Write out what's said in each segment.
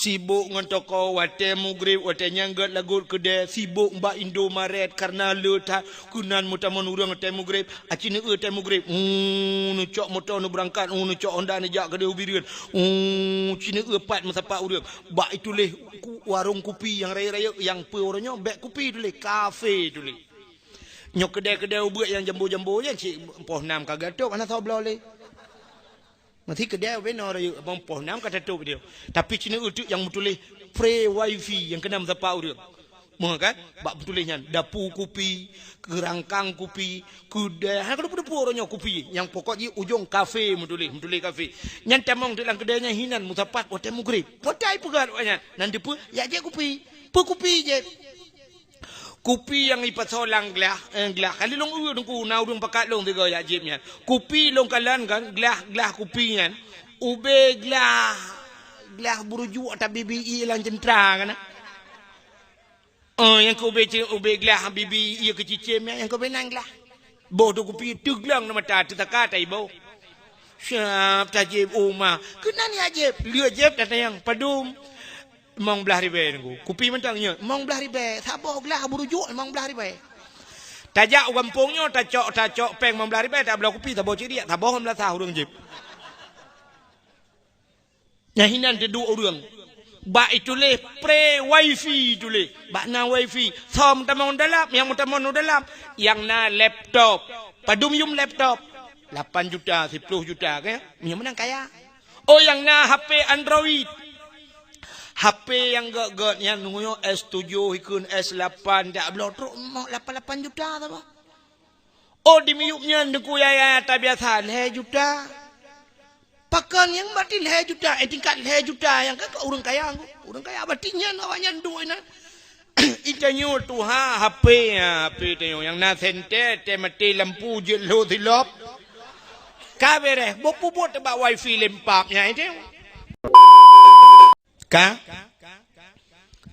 Sibuk dengan toko wate mugrib wate nyanggat lagut kedai sibuk mbak Indomaret karena letak kunan mutamon urang wate mugrib acine wate mugrib nu cok motor nu berangkat nu cok Honda ni jak kedai ubirian cine pat masapa urang bak itu leh warung kopi yang raya-raya yang pe orangnya bek kopi tu leh kafe tu leh nyok kedai-kedai ubek yang jambu-jambu je cik poh 6 kagatok ana tahu belau leh nanti kedai benar raya abang poh 6 kata tu dia tapi cina utuk yang betul pre wifi yang kena masapa urang mah kan bak betulnya dapu kopi kerangkang kopi kedai ha kada pada orangnya kopi yang pokoknya ujung kafe betul kafe nyan tamong dalam kedainya hinan musapat hotel mugrib potai pegat banyak nanti pu ya je kopi je kopi yang ipat solang gelah kali long urang ku na urang pakat long tiga ya jibnya kopi long kalan kan gelah kopi kan ube gelah buruju atau BBI lang centra kan yang ko ube gelah BBI ke cicim yang ko benang gelah bodoh kopi teglang nama ta takata ibo siap tajib umah kenan ya jib lihat jib kata yang padum mong belah ribe nunggu kopi mentangnya mong belah ribe sabar gelah burujuk mong belah ribe tajak kampungnya tacok peng mong belah ribe tak belah kopi sabar ciri sabar belah sah urang jib nyahinan te dua urang ba itu leh pre wifi tu leh ba na wifi som tamong dalam yang mutamon dalam yang na laptop padum yum laptop 8 juta 10 juta kan yang menang kaya yang na HP Android HP yang gak yang nunggunya S7 ikun S8 tak belum teruk 8 juta apa? Di miyuknya deku ya tak biasa 2 juta. Pakan yang berarti 2 juta, tingkat 2 juta yang kan orang kaya berartinya awaknya duit na. Itanyo tu HP tu yang na sente te mati lampu jelo silop. Kabere bopuput ba wifi lempapnya itu. Ka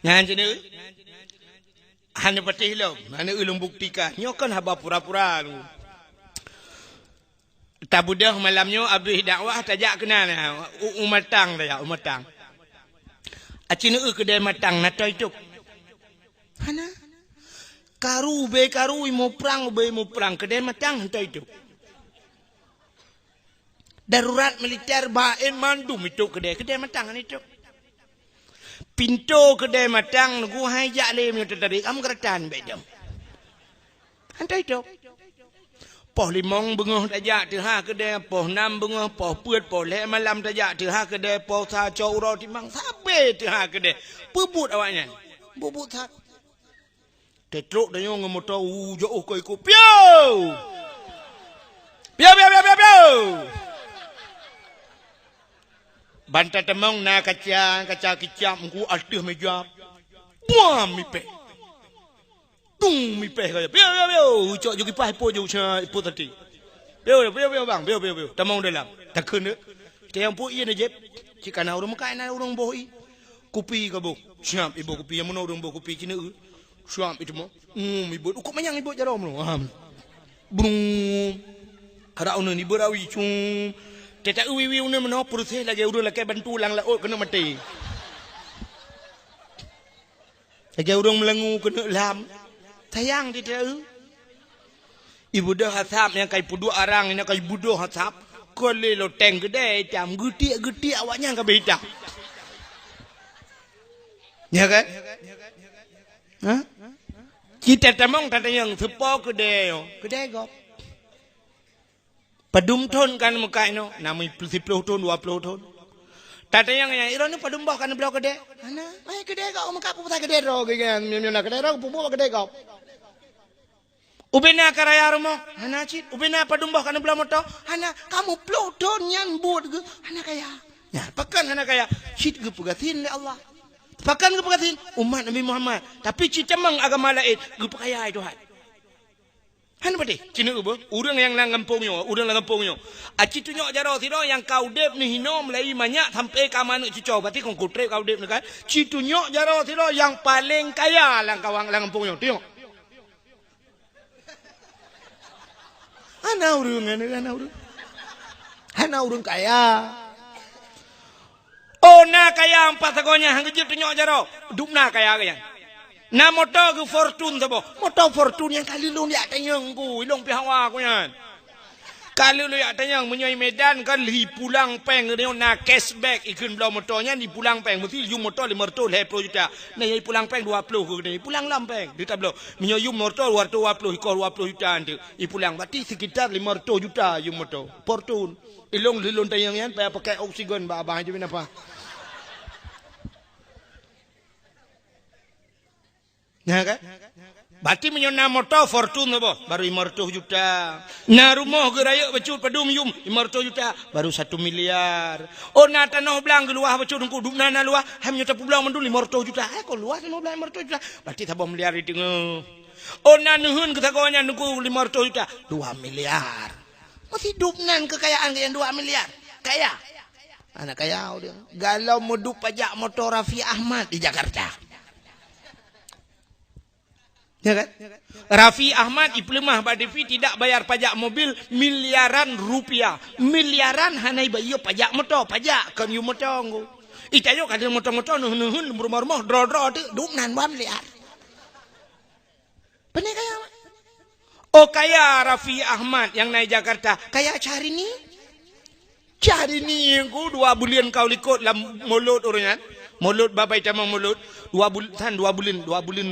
ngan je ne hanya patih lo mana ulung buktikan nyo kan haba pura-pura tu tabudah malamnya habis dakwah tajak kenal umatang dah umatang acine kedai matang nato itu hana karu mo perang kedai matang nato itu darurat militer baen mandum itu kedai matang itu pintu kedai matang ku hajak le mi tadi am keratan bedam hantai tu poh 5 bengah tajak tu kedai poh 6 bengah poh puat poh le malam tajak tu kedai poh sa cau ro timang sabe tu kedai pebut awaknya bubut sat tetruk danyo ngomoto ujo ko iku piau Banta temong na kaca kicap ku altuh meja. Buam mipe. Tung mipe kaya. Biu. Cok jogi pai po jo cha po tadi. Biu bang. Biu. Temong dalam. Takun ne. Tiang po iya ne jep. Cikana urang makai na urang bohi. Kopi ka bo. Siap ibu kopi yang mana urang bo kopi cina. Siap itu mo. Ibu ukuk manyang ibu jarom lo. Brung. Kada una ni berawi cung. Tetak uwi una meno proses lagi urang lagi bantu lang laut kena mati. Lagi urang melengu kena lam. Sayang dia tahu. Ibu dah hasap yang kai pudu arang ini kai budo hasap. Kole lo teng gede jam gede awaknya ka beda. Ya kan? Hah? Kita temong tata yang sepo gede yo. Gede go. Padum ton kan muka ino, namai 10 ton, 20 ton. Tata yang iro ni padum bah kan belau gede. Ana, gede kau muka pupa gede ro, gede, miona gede ro, pupa gede kau. Ubena karaya rumo, ana cit, ubena padum bah kan belau moto, ana kamu 10 ton yang buat ge, ana kaya. Ya, pakan ana kaya, cit ge pegatin le Allah. Pakan ge pegatin umat Nabi Muhammad, tapi cit temang agama lain ge kaya Tuhan. Han pati cina ubo urang yang lang kampungnya aci tu nyok jaro tiro yang kau dep ni hino mulai banyak sampai ka manu cico berarti kong kutre kau dep ni kan citu nyok jaro tiro yang paling kaya lang kawang lang kampungnya tengok ana urang kaya Oh na kaya empat tagonya hang kejut nyok jaro. Dup na kaya kaya. Na motor ke Fortune sabo. Motor Fortune yang kali lu liat tanyang ku, ilong pihawa ku yan. Kalau lu liat tanyang menyoi Medan kan li pulang peng ni na cashback ikun belau motornya ni pulang peng mesti you motor 500 juta. Na yai pulang peng 20 ke ni. Pulang lampeng. Dia tak belau. Menyoi you motor 220 ikor 20 juta nanti. I pulang berarti sekitar 500 juta you motor. Fortune. Ilong lilon tayang yan payah pakai oksigen ba abang aja apa. Ya kan? Berarti menyona motor Fortune apa? Baru 500 juta. Na rumah geraya becut padum yum 500 juta baru 1 miliar. Oh na tanah belang keluar becut ngku duk nana luar ham nyota pulang mendu 500 juta. Kau luar tanah belang 500 juta. Berarti tambah miliar itu. Oh na nuhun ketagonya ngku 500 juta 2 miliar. Masih hidup nan kekayaan yang 2 miliar. Kaya. Anak kaya dia. Galau moduk pajak motor Raffi Ahmad di Jakarta. Ya kan? Raffi Ahmad iplemah Badevi tidak bayar pajak mobil miliaran rupiah. Miliaran hanai bayo pajak motor. Pajak kan you motor. Itayo kada motor-motor nuhun rumah-rumah dro-dro tu. Duk nan 2 miliar. Benar kaya. Oh kaya Raffi Ahmad yang naik Jakarta. Kaya cari ni. Cari ni yang ku 2 bulan kau likut dalam mulut orangnya. Mulut babai tamang mulut. 2 bulan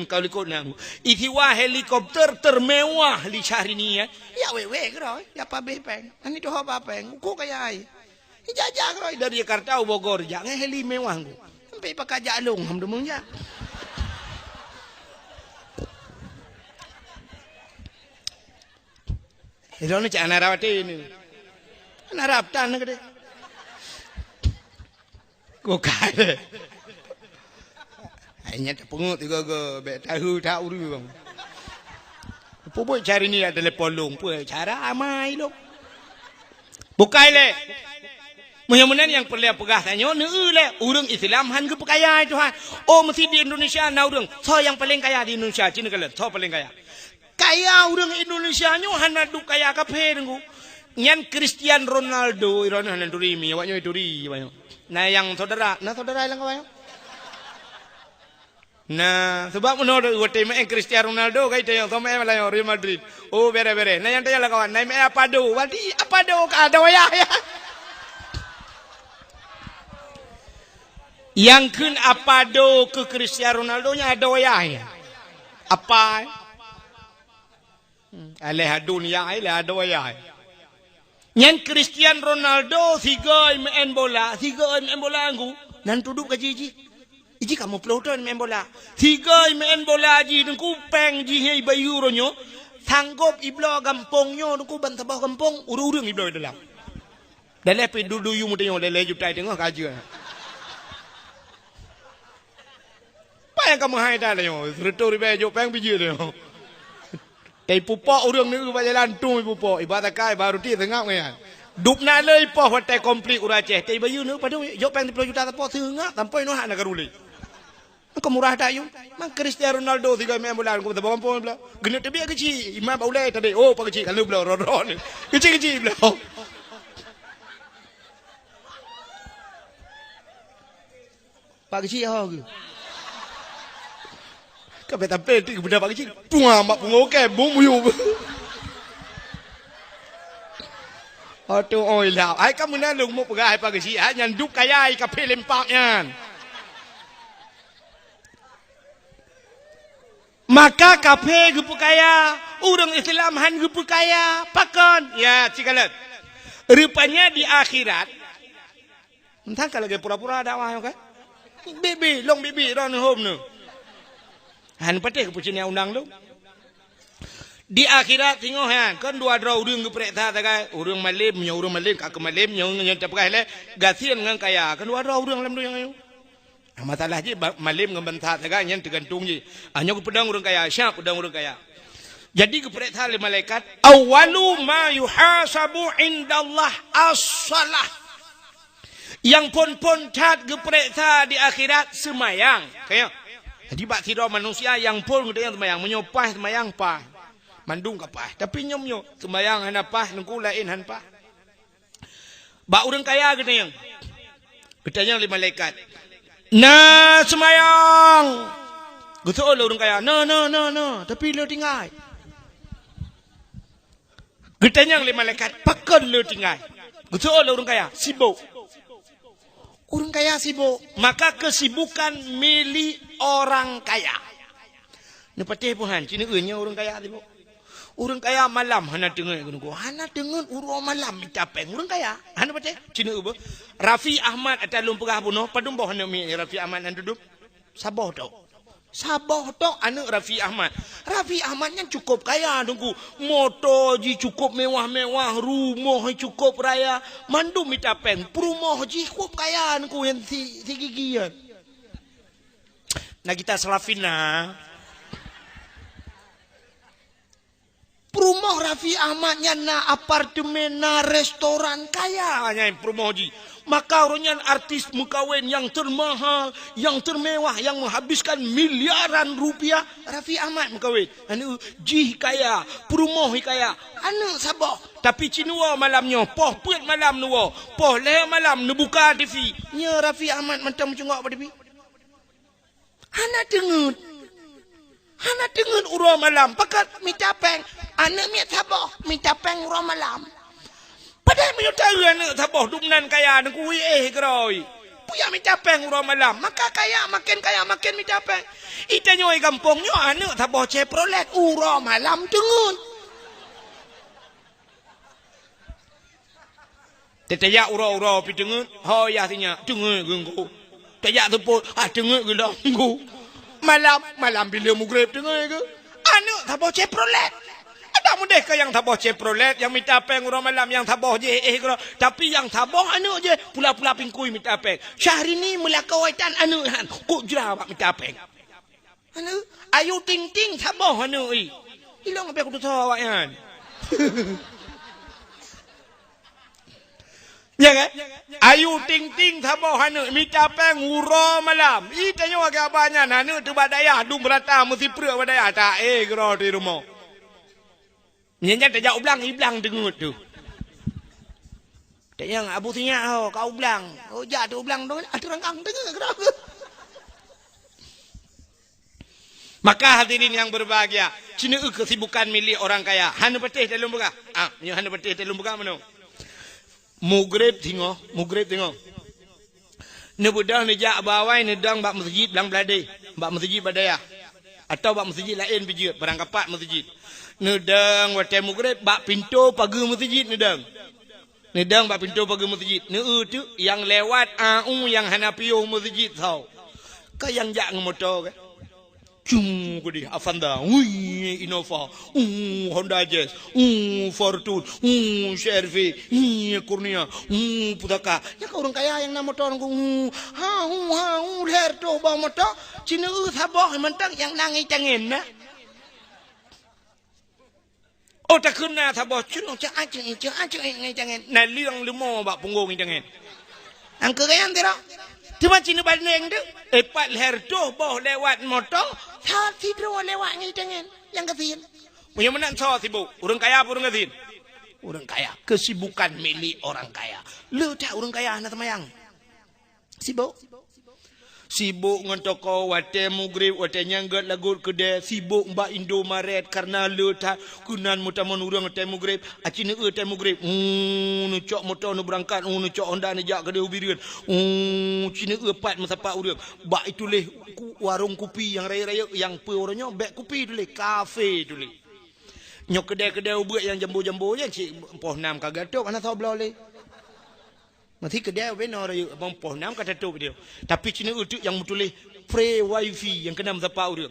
kau likut nang. Itiwa helikopter termewah li cari ni ya. Ya wewe keroi. Ya pa bepeng. Ani tu apa peng. Ku kaya ai. Ijajah keroi dari Jakarta Bogor. Jangan heli mewah ku. Sampai pakai jalung ham demungnya. Itu ni cak narawat ini. Narap tan ke deh. Kau kaya. Hanya tak pengut juga ke. Bet tahu tak uru bang. Pupuk cari ni ada lepolong. Pupuk cara amai lo. Bukai le. Mudah-mudahan yang perlu pegah tanya. Ni le. Urang Islam han ke kaya itu han. Oh mesti di Indonesia na urang. So yang paling kaya di Indonesia. Cina kalau. So paling kaya. Kaya orang Indonesia nyo hana du kaya kape ngu. Nyan Cristiano Ronaldo iron hana duri mi awaknya duri bayo. Nah yang saudara lang bayo. Nah sebab menurut wote me Cristiano Ronaldo kai tayang sama layo Real Madrid. Oh bere. Nah yang tayang lah kawan. Nah me apa do? Wadi apa do ka ada ya. Yang kun apa do ke Cristiano Ronaldo nya ada ya. Apa? Aleh dunia ile ado ya. Nyan Cristiano Ronaldo sigoi main bola anggu nan tuduk ka jiji. Iji kamu peloton main bola. Sigoi main bola ji dengku peng ji hei bayu ronyo. Sanggup iblo gampongnya dengku bantabah gampong urung iblo dalam. Dalam pe dudu yu mutenyo lele jutai tengok kaji. Apa yang kamu hai dah yo? Retor be jo peng biji yo. Tapi pupuk orang ni ubah jalan tu pupuk. Ibarat kai baru ti tengah kan. Dup na lei po hotel komplit uraceh. Tapi bayu ni pada jok peng 10 juta tapo tengah sampai no hak nak garuli. Kau murah tak you? Mang Cristiano Ronaldo 3 main bola aku tabang pun belah. Genut tebi kecil. Imam baulai tadi. Oh pak kecil kalau belah ron. Kecil belah. Pak kecil ha ke? Kau tampil tu benda pak kecil. Puang mak pungokai bom muyup. Aduh oi lah. Ai kamu nak lu mau pegai pak kecil. Ai nyan duk kaya ai kape lempak nyan. Maka kape gupu kaya, orang Islam han gupu kaya, pakon. Ya, cikalat. Rupanya di akhirat. Entah kalau ke pura-pura dakwah kan? Bibi, long bibi ron home nu. Han patih kepucina undang lu. Di akhirat tengok han, kan dua draw urang geprek tha tagai, urang malim nya urang malim ka malim nya nya tapai le, gasian ngan kaya, kan dua draw urang lam tu yang ayu. Masalah je malim ngebentat tagai nya tergantung je. Hanya ku pedang urang kaya, syak pedang urang kaya. Jadi geprek tha le malaikat, awalu ma yuhasabu indallah as-salah. Yang pon-pon tat geprek tha di akhirat semayang, kaya. Jadi bak sira manusia yang pun gede yang semayang menyopah semayang pah. Mandung kapah. Tapi nyom sembayang hana pah nungku lain han pah. Ba urang kaya gede yang. Ketanya oleh malaikat. Nah semayang. Betul orang kaya. No. Tapi lo tinggal. Ketanya oleh malaikat. Pakai lo tinggal. Betul orang kaya. Sibuk. Orang kaya sibuk. Maka kesibukan milik orang kaya. Ini patih Tuhan. Cina orang kaya sibuk. Orang kaya malam hana dengar gunu. Hana dengar urang malam minta peng. Orang kaya. Hana patih. Cina apa? Raffi Ahmad atau lumpurah bunuh. Padum boh hana mi Raffi Ahmad yang duduk. Sabah tok. Sabah tok anak Raffi Ahmad. Raffi Ahmad yang cukup kaya tunggu. Motor ji cukup mewah-mewah. Rumah cukup raya. Mandu minta peng. Perumah ji cukup kaya tunggu yang si gigian. Nah kita selafina. Perumah Raffi Ahmadnya na apartemen na restoran kaya nya perumah ji. Maka orangnya artis mukawin yang termahal, yang termewah, yang menghabiskan miliaran rupiah Raffi Ahmad mukawin. Anu ji kaya, perumah kaya. Anu sabah. Tapi cinua malamnya, poh puat malam nuwa, poh leh malam nu buka TV. Nya Raffi Ahmad macam cengok pada TV. Hana dengut. Hana dengut urang malam. Pakat minta peng. Anak miat sabah minta peng urang malam. Padahal minta tahu anak sabah dumnan kaya nak kui keroi. Puya minta peng urang malam. Maka kaya makin minta peng. Ita nyoi kampungnya anak sabah Chevrolet urang malam dengut. Tetaya urang-urang pi dengut. Ho ya tinya dengut gengku. Tetaya tepuk dengut gelang gengku. Malam bila mugrib dengar ke? Anak tabah Chevrolet. Ada mudah ke yang tabah Chevrolet, yang minta peng orang malam, yang tabah je ke? Tapi yang tabah anak je, pula-pula pingkui minta peng. Syahrini mula kawaitan anak han. Kok jerah minta peng. Anak, ayu ting-ting tabah anak ni. Hilang apa aku tu tahu awak kan? Ya kan? Ayu ting-ting tabah hanu minta peng uro malam. Itanya waga abanya nanu tu badaya dum berata mesti prek badaya tak gero di rumah. Nyanya tak jauh belang iblang dengut tu. Tak yang abu tinya kau belang. Oh jatuh belang tu ada rangkang dengut gero. Maka hadirin yang berbahagia, cina kesibukan milik orang kaya. Hanu petih dalam buka. Hanu petih dalam buka mana? Mugrib tengok. Nebudah nejak bawai nedang bak masjid belang belade. Bak masjid badaya. Atau bak masjid lain bijir. Barang kapat masjid. Nedang watai mugrib bak pintu pagar masjid nedang. Nedang bak pintu pagar masjid. Tu yang lewat yang hanapiyo masjid tau. Kau yang jak ngemotor kan? Cung kudi Avanda, Innova, Honda Jazz, Fortune, CR-V, Kurnia, Putaka. Ya kau orang kaya yang nama motor leher tu bawa motor, Cina sabah mentang yang nangi cangin na. Oh tak kena sabah Cina acing ngai cangin. Na liang lemo bak punggung cangin. Angka kaya antara. Cuma Cina banding tu, epat leher tu bawa lewat motor. Saat tidur lewat ni dengan yang ketin. Punya mana saw sibuk? Orang kaya apa orang ketin? Orang kaya. Kesibukan milik orang kaya. Lu tak orang kaya anak temayang. Sibuk. Sibuk dengan toko wate mugrib wate nyanggat lagu kedai sibuk mbak Indomaret karena lu tak kunan mutaman urang wate mugrib acina wate mugrib nu cok motor nu berangkat nu cok Honda ni jak kedai ubiran cina epat masapa urang bak itu leh warung kopi yang raya-raya yang pe orangnya bek kopi tu leh kafe tu leh nyok kedai-kedai ubek yang jambu-jambu je cik poh 6 kagak tok mana tahu belau leh. Nanti kedai benar raya abang poh 6 kata tu dia. Tapi Cina itu yang betulih pre wifi yang kena mezapa orang.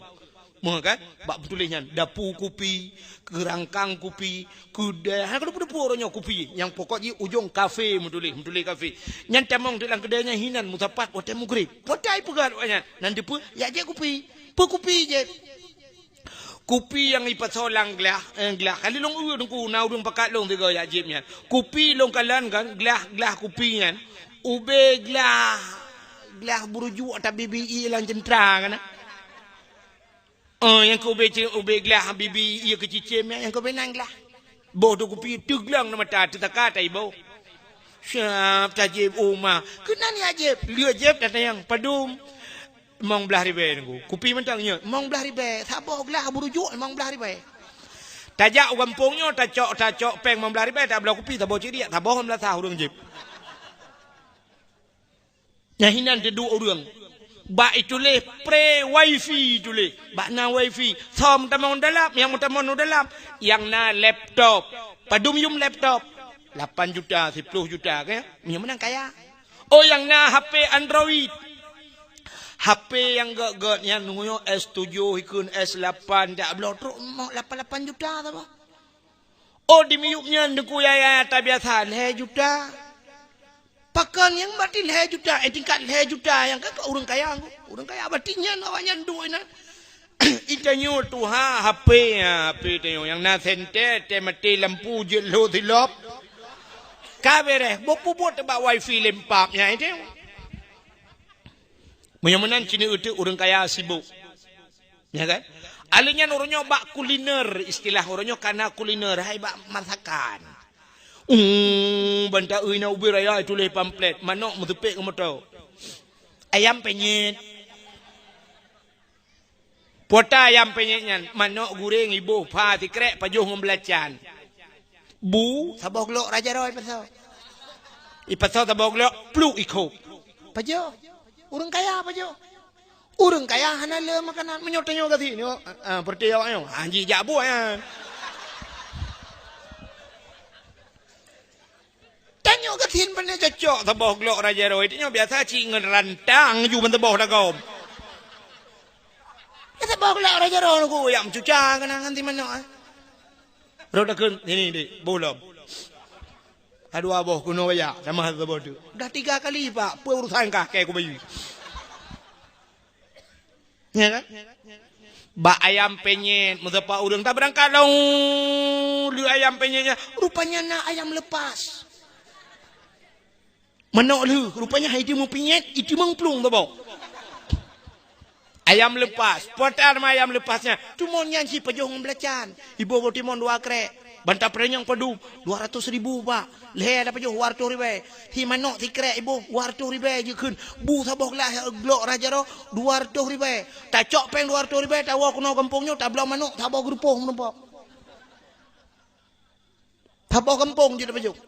Muka kan? Bak betulihnya dapu kopi, kerangkang kopi, kedai. Hang kada pada orangnya kopi. Yang pokoknya ujung kafe betulih kafe. Yang temong dalam kedainya hinan musapat hotel mugrib. Potai pegat banyak. Nanti pun ya je kopi. Kopi je. Kopi yang ipat solang gelah. Kali long dengku nau dong pakat long tiga ya jibnya. Kopi long kalan kan gelah kopi kan. Ube gelah buruju atau BBI lang centra kan. Yang ube gelah BBI kecicim yang kau benang gelah. Boh tu kopi tu gelang nama ta tetaka tai boh. Syap tajib umah. Kena ni ajib. Lihat jeb datang yang padum. Mong belah ribe nunggu. Kupi mentangnya. Mong belah ribe. Sabar belah berujuk. Mong belah ribe. Tajak kampungnya. Tajak peng mong belah ribe. Tak belah kupi. Sabar ciri. Sabar orang belah sah orang jeb. Nyahinan dia dua orang. Bak itu leh. Pre wifi itu leh. Bak na wifi. Som tamang dalam. Yang tamang dalam. Yang na laptop. Padum yum laptop. 8 juta, 10 juta kan? Yang menang kaya. Oh yang na HP Android. HP yang gak yang nunggu S7 ikun S8 tak belum teruk mau 8 juta apa? Oh di miupnya deku ya tak biasa 2 juta. Pakan yang berarti 2 juta, tingkat 2 juta yang kan orang kaya berartinya awaknya duit na. Itanyo tu HP tanyo yang na sente te mati lampu jelo dilop. Kabere, bopu buat tebak wifi lempapnya itu. Menyamunan cini itu orang kaya sibuk. Ya kan? Alinya orangnya bak kuliner, istilah orangnya karena kuliner, hai bak masakan. Banta uina ubi raya itu leh pamflet, manok mutupik kemoto. Ayam penyet. Pota ayam penyetnya, manok goreng ibu, pa tikrek pajuh ngembelacan. Bu, sabah glok raja roy pasal. Ipasal sabah glok pluk ikut. Pajo, orang kaya pajo. Orang kaya hana le makanan menyotanya kasi ni. Perti awak ni. Anji jabu ya. Tanya kasi pun cocok sabah glok raja roy. Tanya biasa cingan rantang ju man sabah dagom. Sabah glok raja roy aku yang cuca kena nanti mana. Roda kun ini di bolom. Aduh aboh kuno ya sama hal tu. Dah 3 kali pak, apa urusan kakek aku bayi. Ya kan? Bak ayam penyet, muzapa urang tak berangkat dong. Lu ayam penyetnya, rupanya nak ayam lepas. Menok lu, rupanya hai dia mau penyet, itu mengplung tu bau. Ayam lepas, potar ayam lepasnya. Cuma nyanyi pejong belacan. Ibu roti mon 2 krek. Bantap perenyang padu 200.000 pak. Leh ada pejong 200.000. Ti manok ti krek ibu 200.000 je kun. Bu sabok lah glok raja ro 200.000. Tak cok peng 200.000 tawa kuno kampungnya tak belah manok tabau gerupung nampak. Tabau kampung je pejong.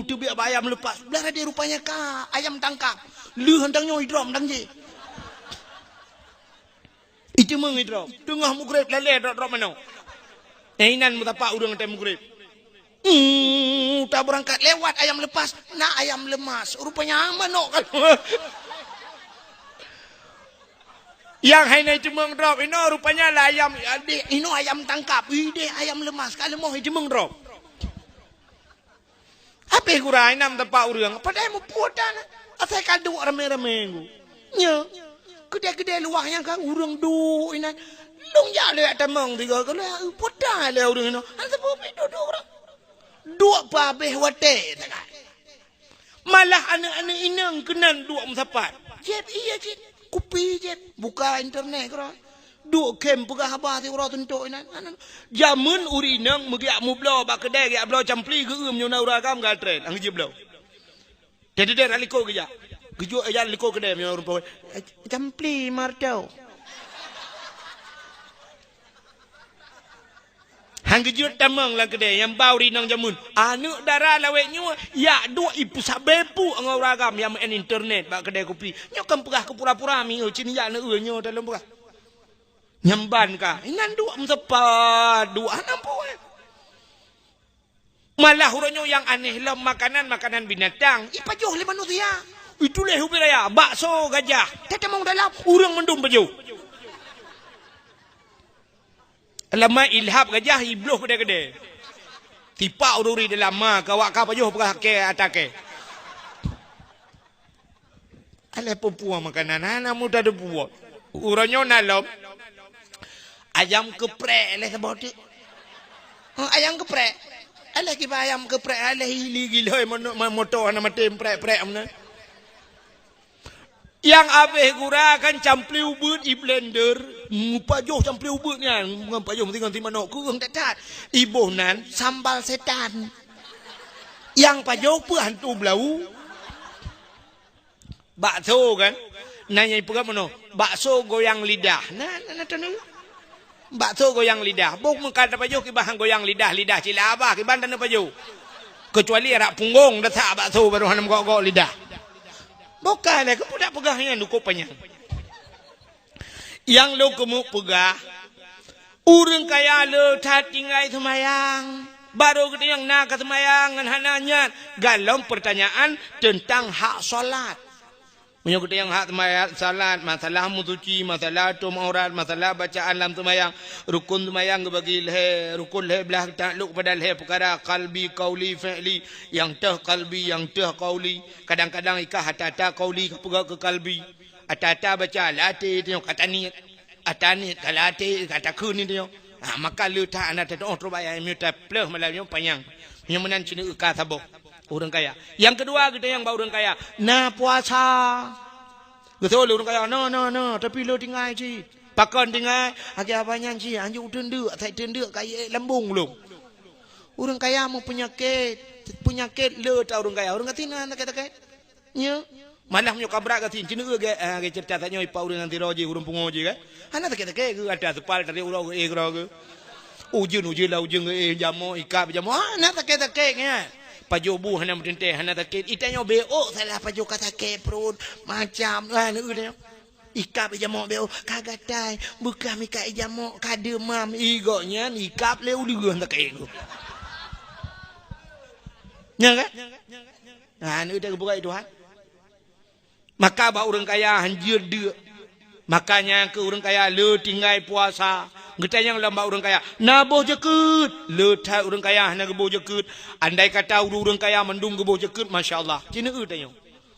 Tu biar ayam lepas. Belah dia rupanya ka ayam tangkap. Lu hendangnya hidrom dang je. Itu mengidrop. Tengah mugrib lele drop mana? Inan mutapak urang tem mugrib. Tak berangkat lewat ayam lepas, nak ayam lemas. Rupanya manok kan. Yang hai nai cemeng drop ino rupanya lah ayam ino ayam tangkap. Ide ayam lemas kalau mau cemeng drop. Apa kurai nam tapak urang? Padahal mau putan. Asal kadu rame-rame. Nya. Gede-gede luah yang kan urang du inan. Long ya le atamang 3 kali. Poda le urang ino. Asa popi do orang. 2 babeh wate takak. Malah anak-anak inang kenan 2 musapat. Jep iya jep. Kupi jep. Buka internet kira. 2 kem pegah habah ti urang tentuk inan. Jamun urinang megiak mublo bak kedai giak blo campli geum nyona uragam galtren. Ang je blo. Dede aliko geja. Gejuk aja liko kedai punya orang campli martau. Hang gejut tamang lah kedai yang bau rinang jamun. Anu darah laweknya ya 2 ipu sabepu ngau ragam yang main internet bak kedai kopi. Nyokam pegah ke pura-pura mi cini ya ne nyo dalam pegah. Nyamban ka. Inan 2 mesepa 2 nampu. Malah uronyo yang aneh lah makanan binatang. Ipajuh le manusia. Itulah hubi raya, bakso gajah. Tete mau dalam, urang mendum baju. Lama ilhab gajah, ibloh gede-gede. Tipa ururi dalam ma, kawak kapajuh pegah ke atake. Alah pempuang makanan, anak muda ada buat. Urangnya nalom. Ayam geprek, alah sebab tu. Ayam geprek. Alah kiba ayam geprek, alah hili gila, motor nama tem prek-prek mana. Yang abeh gura kan campli ubut i blender. Pajuh campli ubutnya. Pajuh mesti ganti manok kurang tetat. Ibuh nan sambal setan. Yang pajo pun hantu belau. Bakso kan. Nanya ibu kan mana? Bakso goyang lidah. Nah, bakso goyang lidah. Buk mengkata pajo kibahan goyang lidah cila abah kiban tanah pajo. Kecuali arak punggung dah tak bakso baru hanam gok lidah. Bukan lah, kepudak pegahnya nukup panjang. Yang lo kemuk pegah, urang kaya lo tak tinggai semayang. Baru kita yang nak semayang dengan hananya. Galom pertanyaan tentang hak solat. Punya kita yang hak semayang, salat, masalah mutuci, masalah tum aurat, masalah bacaan dalam semayang, rukun semayang bagi leher, rukun leher belah takluk pada leher perkara qalbi, qauli, fi'li, yang teh qalbi, yang teh qauli. Kadang-kadang ikah hata-hata qauli kepegak ke qalbi. Hata-hata baca latih tengok kata ni, atani kalate kata kun ni tengok. Maka lu tak anak tu oh terbayar muta pleh malamnya panjang. Yang menan cina ikah sabok. Orang kaya. Yang kedua kita yang bawa orang kaya. Nah puasa. Betul orang kaya. No. Tapi lo tinggal je. Pakan tinggal. Agak abangnya je. Anjuk tenduk. Saya tenduk kaya lambung lo. Orang kaya mau penyakit. Penyakit lo tak orang kaya. Orang kata nak kata-kata. Ya. Malah punya kabrak kata. Cina ke cerita tanya. Ipa orang nanti roji. Orang pungo je kan. Anak tak kata-kata. Ada sepal tadi orang ke. Ujun lah. Ujun ke jamu. Ikap jamu. Anak tak kata-kata. Pajobu hana mutente hana takit itanya beo salah pajo kata ke perut macam nu dia ikap jamo beo kagatai buka mika jamo kademam igonya ikap le ulu tak ke go nya kan nu dia buka Tuhan maka ba orang kaya hanjir de makanya ke orang kaya le tinggal puasa. Kita yang lamba orang kaya naboh jekut letai orang kaya hana geboh jekut andai kata orang kaya mendung geboh jekut masya-Allah cina tanya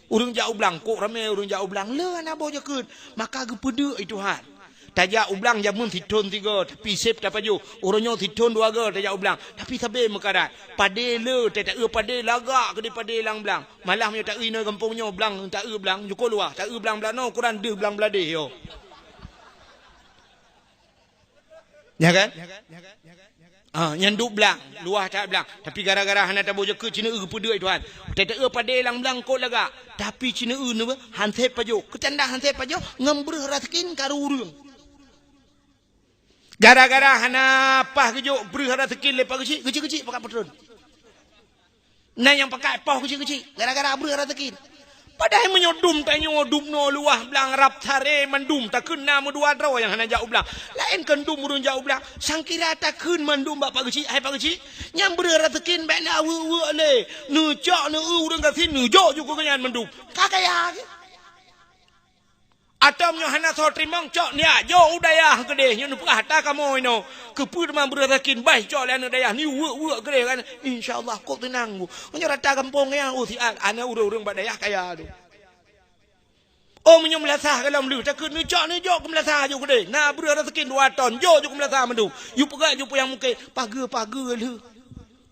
urang jauh belang kok ramai urang jauh belang le naboh jekut maka gepede itu han tajak ublang jamun titon tiga tapi sep dapat jo orangnya titon dua ga tajak ublang tapi sabe mekarat pade le tak pade lagak ke pade lang belang malah nya tak ino kampungnya belang tak belang juko luah tak belang no Quran de belang belade yo. Ya kan? Yang duk belang, luah tak belang. Tapi gara-gara hana tabo je ke Cina pede tuan. Tak pada lang belang kot laga. Tapi Cina ne hansep pajo. Ketanda hansep pajo ngembreh raskin karo urang. Gara-gara hana pah kejo breh raskin lepas kecil pakai petron. Nah yang pakai pah kecil gara-gara breh raskin. Padahal menyodum tanya dum no luah belang rap tare mendum tak kena mudua draw yang hana jauh belang lain kendum urun jauh belang sangkira tak kun mendum bapak kecil hai pak kecil nyam beratakin bena wu le nu cok nu urun kasin nu jo juga kenyan mendum kakaya atom yang hana so trimong cok nia jo udaya gede nya nu pah ta kamoy no kepur man beratakin baik cok le daya ni wu gede kan insyaallah kok tenang nya rata kampung yang si ana urung badaya kaya tu oh menyom lasah kalau melu tak kun cok ni jo kum lasah jo gede na beratakin 2 ton jo kum lasah mendum yu pegak ju yang muke pagar lu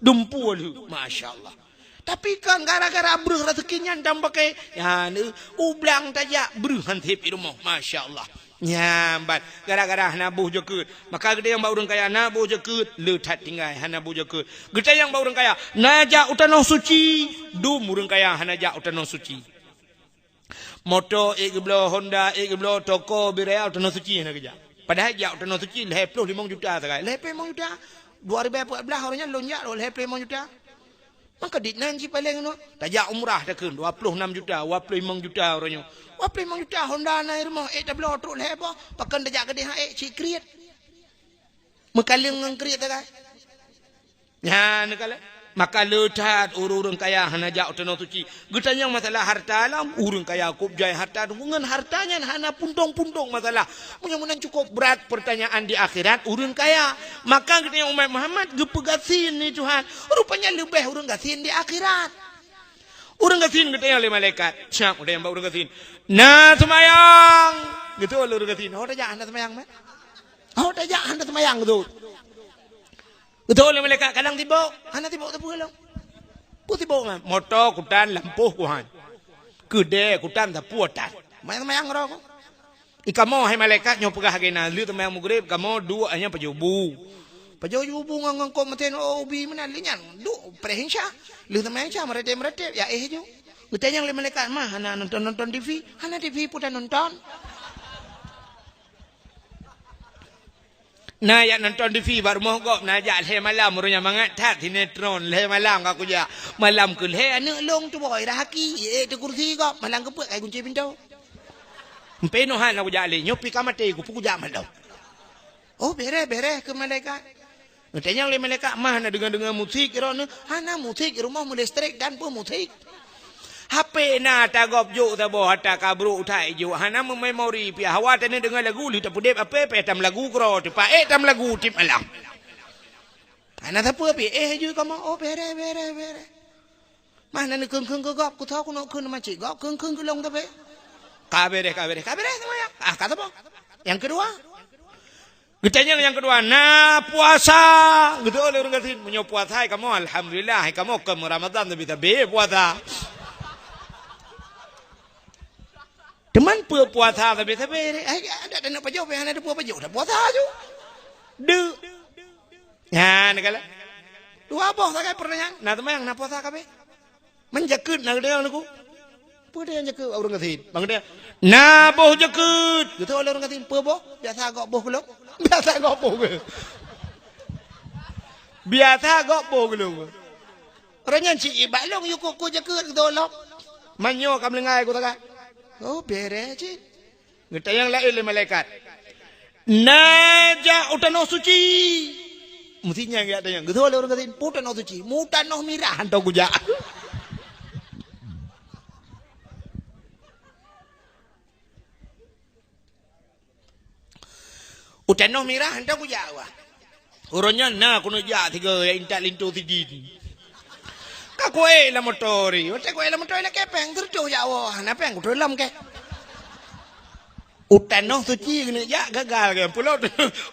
dumpu lu masyaallah. Tapi kan gara-gara beruh rezekinya dan pakai ya ni ublang tajak beruh hantip di rumah masya-Allah. Nyambat gara-gara nabuh jekut. Maka gede yang baurang kaya nabuh jekut letat tinggal hana buh jekut. Gede yang baurang kaya najak utanah suci dum urang kaya hanajak utanah suci. Motor ikblo Honda ikblo toko biraya utanah suci hana kerja. Padahal jak utanah suci leh 5 juta sekarang. Leh 5 juta 2014 orangnya lonjak leh 5 juta. Maka di nanti paling no tajak umrah tak kun 26 juta 25 juta orangnya 25 juta Honda na rumah tak belum terus hebo pakan tajak gede cik kriat mekaleng ngang kriat tak ya nekala maka letat urang kaya hana jak utano suci getanya masalah harta lam urang kaya kup jaya harta ngan hartanya hana puntung-puntung masalah mudah-mudahan cukup berat pertanyaan di akhirat urang kaya maka getanya umat Muhammad gepegasin ni Tuhan rupanya lebih urang gasin di akhirat urang gasin getanya oleh malaikat siap udah yang bawa urang gasin nah semayang gitu urang gasin oh tajak anda semayang mah oh tajak anda semayang gitu. Betul oleh mereka kadang tiba, hana tiba tak pulang. Pu tiba mah, motor kutan lampuh kuhan, gede kutan tak puatan. Mayang rok. Ikamo hai malaikat nyo pegah gena, lu temayang mugrib, kamo dua hanya pajubu. Pajo yu bunga ngko maten ubi mana linyan. Du prehensya. Lu tamai cha merete ya ju. Utanya le malaikat mah hana nonton TV, hana TV pun nonton. Nah ya nonton TV baru mau kok najak le malam runya mangat tak sinetron le malam aku ja malam ke le anak long tu boy dah haki tu kursi kok malam ke kai kunci pintu. Peno han aku ja le nyopi kamate ku puku ja malam. Oh bere ke malaikat. Utanya le malaikat mah hana dengar musik ro hana musik rumah mu listrik dan pun musik. HP na tagop juk ta bo hata kabru utai juk hana memori pi hawa tane dengar lagu li ta pudep apa tam lagu kro ti pa tam lagu tip alam hana ta pu pi ju ka ma oh bere mana ni keng gop ku tho ku no kun ma ci gop keng ku long ta be ka bere semuanya kata bo yang kedua Getanya yang kedua, nah puasa. Gitu oleh orang kata, punya puasa, kamu alhamdulillah, kamu ke Ramadan tapi tak puasa. Teman puasa tapi ada nak pajau yang ada pajau dah puasa tu. Ya, nak kala. Dua boh tak pertanyaan. Nah teman yang nak puasa kabe. Menjakut nak dia aku. Apa dia yang jakut orang kata? Bang dia. Nah boh jakut. Gitu oleh orang kata, apa boh? Biasa agak boh belum. Biasa agak boh ke. Biasa agak boh belum. Orangnya cik balong yuk ku jakut gitu loh. Manyo kam lengai ku tak. Oh beres je. Kita yang lain le malaikat. Naja utano suci. Mestinya enggak ada yang. Gitu oleh orang kata, "Utano suci, mutano mirah hantar kuja." Utano mirah hantar kuja wah. Orangnya na kuno ja tiga intak lintu tidin. Kakue la motori, ote kue la motori la kepeng terjo ya wah, na peng kudu lam ke. Utano suci ni ya gagal ke pulau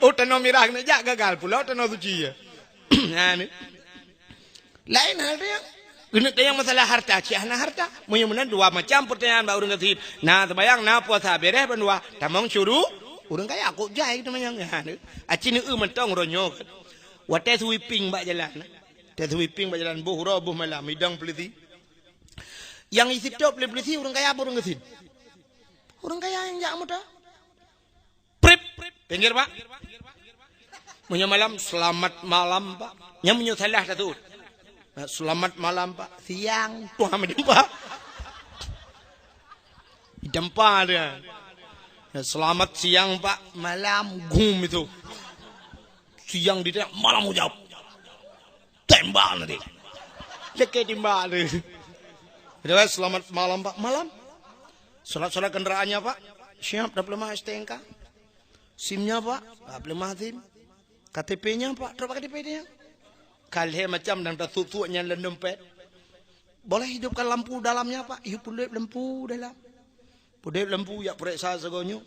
utano mirah ni ya gagal pulau utano suci ya. Nah ni. Lain hal dia. Ini yang masalah harta, ciahna harta. Munya dua macam pertanyaan baru ngerti. Nah, terbayang na puasa beres pendua, tamang suruh urang kaya aku jai tu mayang ya. Acini mentong ronyo. Wate sweeping bak jalan. Tes sweeping berjalan buh robuh malam midang peliti. Yang isi top peliti orang kaya orang ngesin. Orang kaya yang jak muda. Prip pinggir pak. Punya malam selamat malam pak. Yang punya salah satu. Selamat malam pak. Siang tuh sama dempa. Dempa dia. Selamat siang pak. Malam gum itu. Siang di malam ujab. Tembak nanti. Leke tembak nanti. Jadi selamat malam pak. Malam. Solat kendaraannya pak. Siap dah pelemah STNK. SIM-nya pak. Pelemah SIM. KTP-nya pak. Berapa KTP-nya? Kalhe macam dan tertutup-tutuknya lendempet. Boleh hidupkan lampu dalamnya pak. Hidup lampu dalam. Pudep lampu ya periksa segonyo.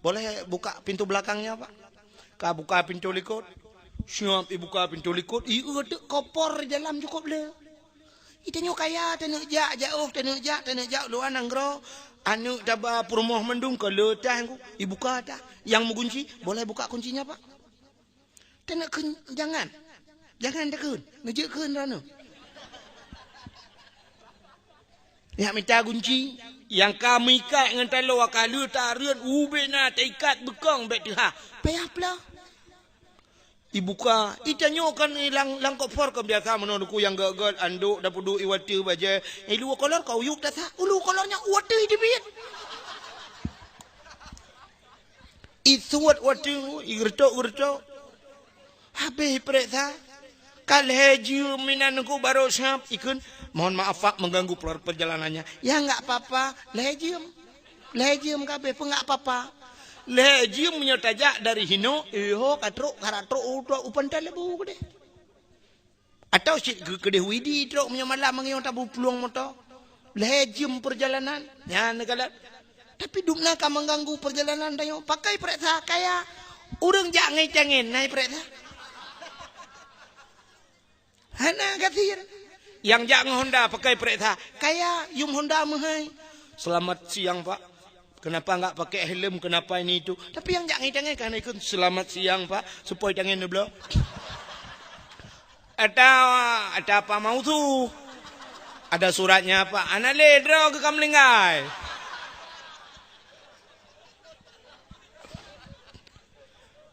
Boleh buka pintu belakangnya pak. Kau buka pintu likut. Siap buka pintu likut. Iu ada kopor dalam cukup le. Itanya kaya tanah jauh tanah jauh luar nanggro. Anu daba perumahan mendung ke letah aku. Ibuka dah. Yang mengunci boleh buka kuncinya pak. Tanah jangan dekun. Ngejekun rana. Ya minta kunci. Yang kami ikat dengan talo akalu tarian ubena taikat bekong bet ha. Payah pula. Ibuka itanyo kan lang kopor ke biasa menurutku yang gagal anduk dapudu iwati baje lu kolor kau yuk tata ulu kolornya wati dibit isuat wati irto habis periksa kalheju minanku baru siap ikun mohon maaf pak mengganggu perjalanannya ya enggak apa-apa lejium kabeh enggak apa-apa lejium menyotajak dari hino katro upan telebu gede atau si gede widi truk punya malam mengiong tabu peluang motor lejium perjalanan ya negara tapi dumna ka mengganggu perjalanan dayo pakai periksa kaya urang jangan naik periksa hana kathir yang jangan Honda pakai periksa kaya yum Honda mahai selamat siang pak Kenapa enggak pakai helm? Kenapa ini itu? Tapi yang jangan karena ikut selamat siang Pak, supaya jangan neblo. Ada apa mau tuh? Ada suratnya Pak. Anak ledro ke kamlingai.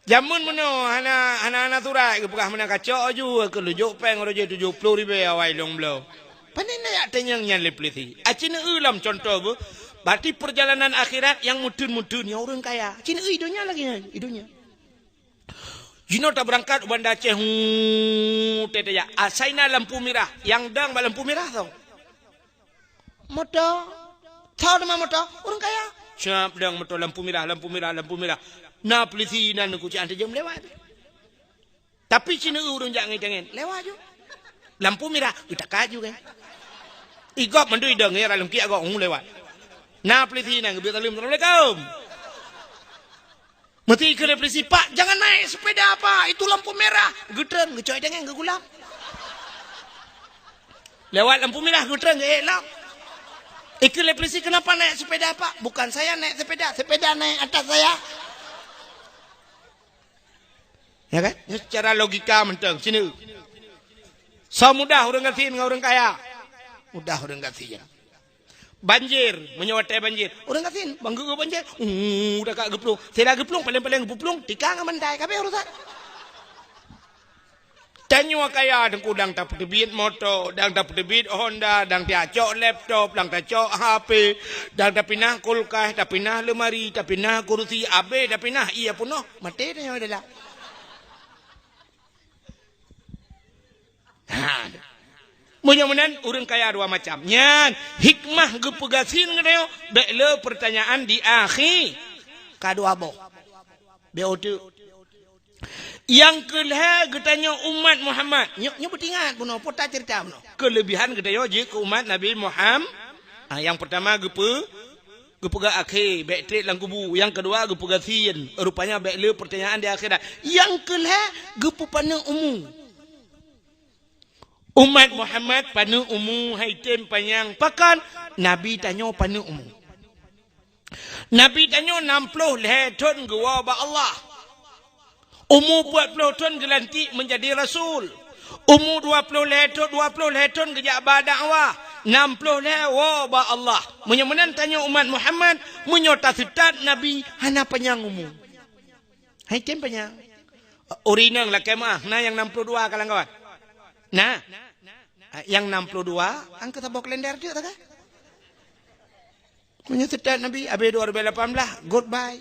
Jamun meno anak surat ke pegah mana kacau ju ke lujuk peng roje 70,000 awai long blo. Panen ya tenyang nyan lepliti. Acina ulam contoh bu. Berarti perjalanan akhirat yang mudun-mudun yang orang kaya. Cina idonya lagi idonya. Jino tak berangkat bandar Aceh tete ya. Asaina lampu merah. Yang dang lampu merah tau. Motor. Tahu nama motor? Orang kaya. Siap dang motor lampu merah. Na polisi nan ku cak jam lewat. Tapi Cina orang jangan lewat je. Lampu merah kita kaju kan. Igop mandui deng ya dalam kia agak lewat. Na polisi nan biar talim Assalamualaikum. Mati ke polisi Pak jangan naik sepeda apa itu lampu merah. Gudren gecoy dengan gegulam. Lewat lampu merah gudren gelap. Ikut polisi kenapa naik sepeda Pak? Bukan saya naik sepeda naik atas saya. Ya kan? Ya, secara logika menteng sini. So mudah orang ngertiin dengan orang kaya. Mudah orang ngertiin. Banjir, menyewat banjir. Orang ngertiin, bangga ke banjir. Udah kak geplung. Tidak geplung, paling geplung. Tika nggak mendai, kabe urusan. Tanya kaya, dengku dang tak pedebit motor, dang tak pedebit Honda, dang tak cok laptop, dang tak cok HP, dang tak pinah kulkas, tak pinah lemari, tak pinah kursi, abe, tak pinah iya punoh. Mati tanya adalah. Mudah-mudahan orang kaya dua macam. Nyan hikmah gepegasin ngedeo bekle pertanyaan di akhir kadua boh. Beotu. Yang kelha getanya umat Muhammad. Nyo betingat puno pota cerita puno. Kelebihan gedeo je ke umat Nabi Muhammad. Yang pertama gepega akhir bekte lang kubu. Yang kedua gepegasin. Rupanya bekle pertanyaan di akhirat. Yang kelha gepupana umum. Umat Muhammad panu umum haitem panyang pakan Nabi tanyo panu umum. Nabi tanyo 60 ton gua ba Allah. Umur 40 ton gelanti menjadi rasul. Umur 20 ton gejak dakwah. 60 wa ba Allah. Menyemenan tanyo umat Muhammad menyota setat Nabi hana panyang umum. Haitem panyang. Urinang lah kemah na yang 62 kawan-kawan. Nah, yang 62 angkat tabok lender dia tak? Menyetet Nabi Abi 2018 goodbye.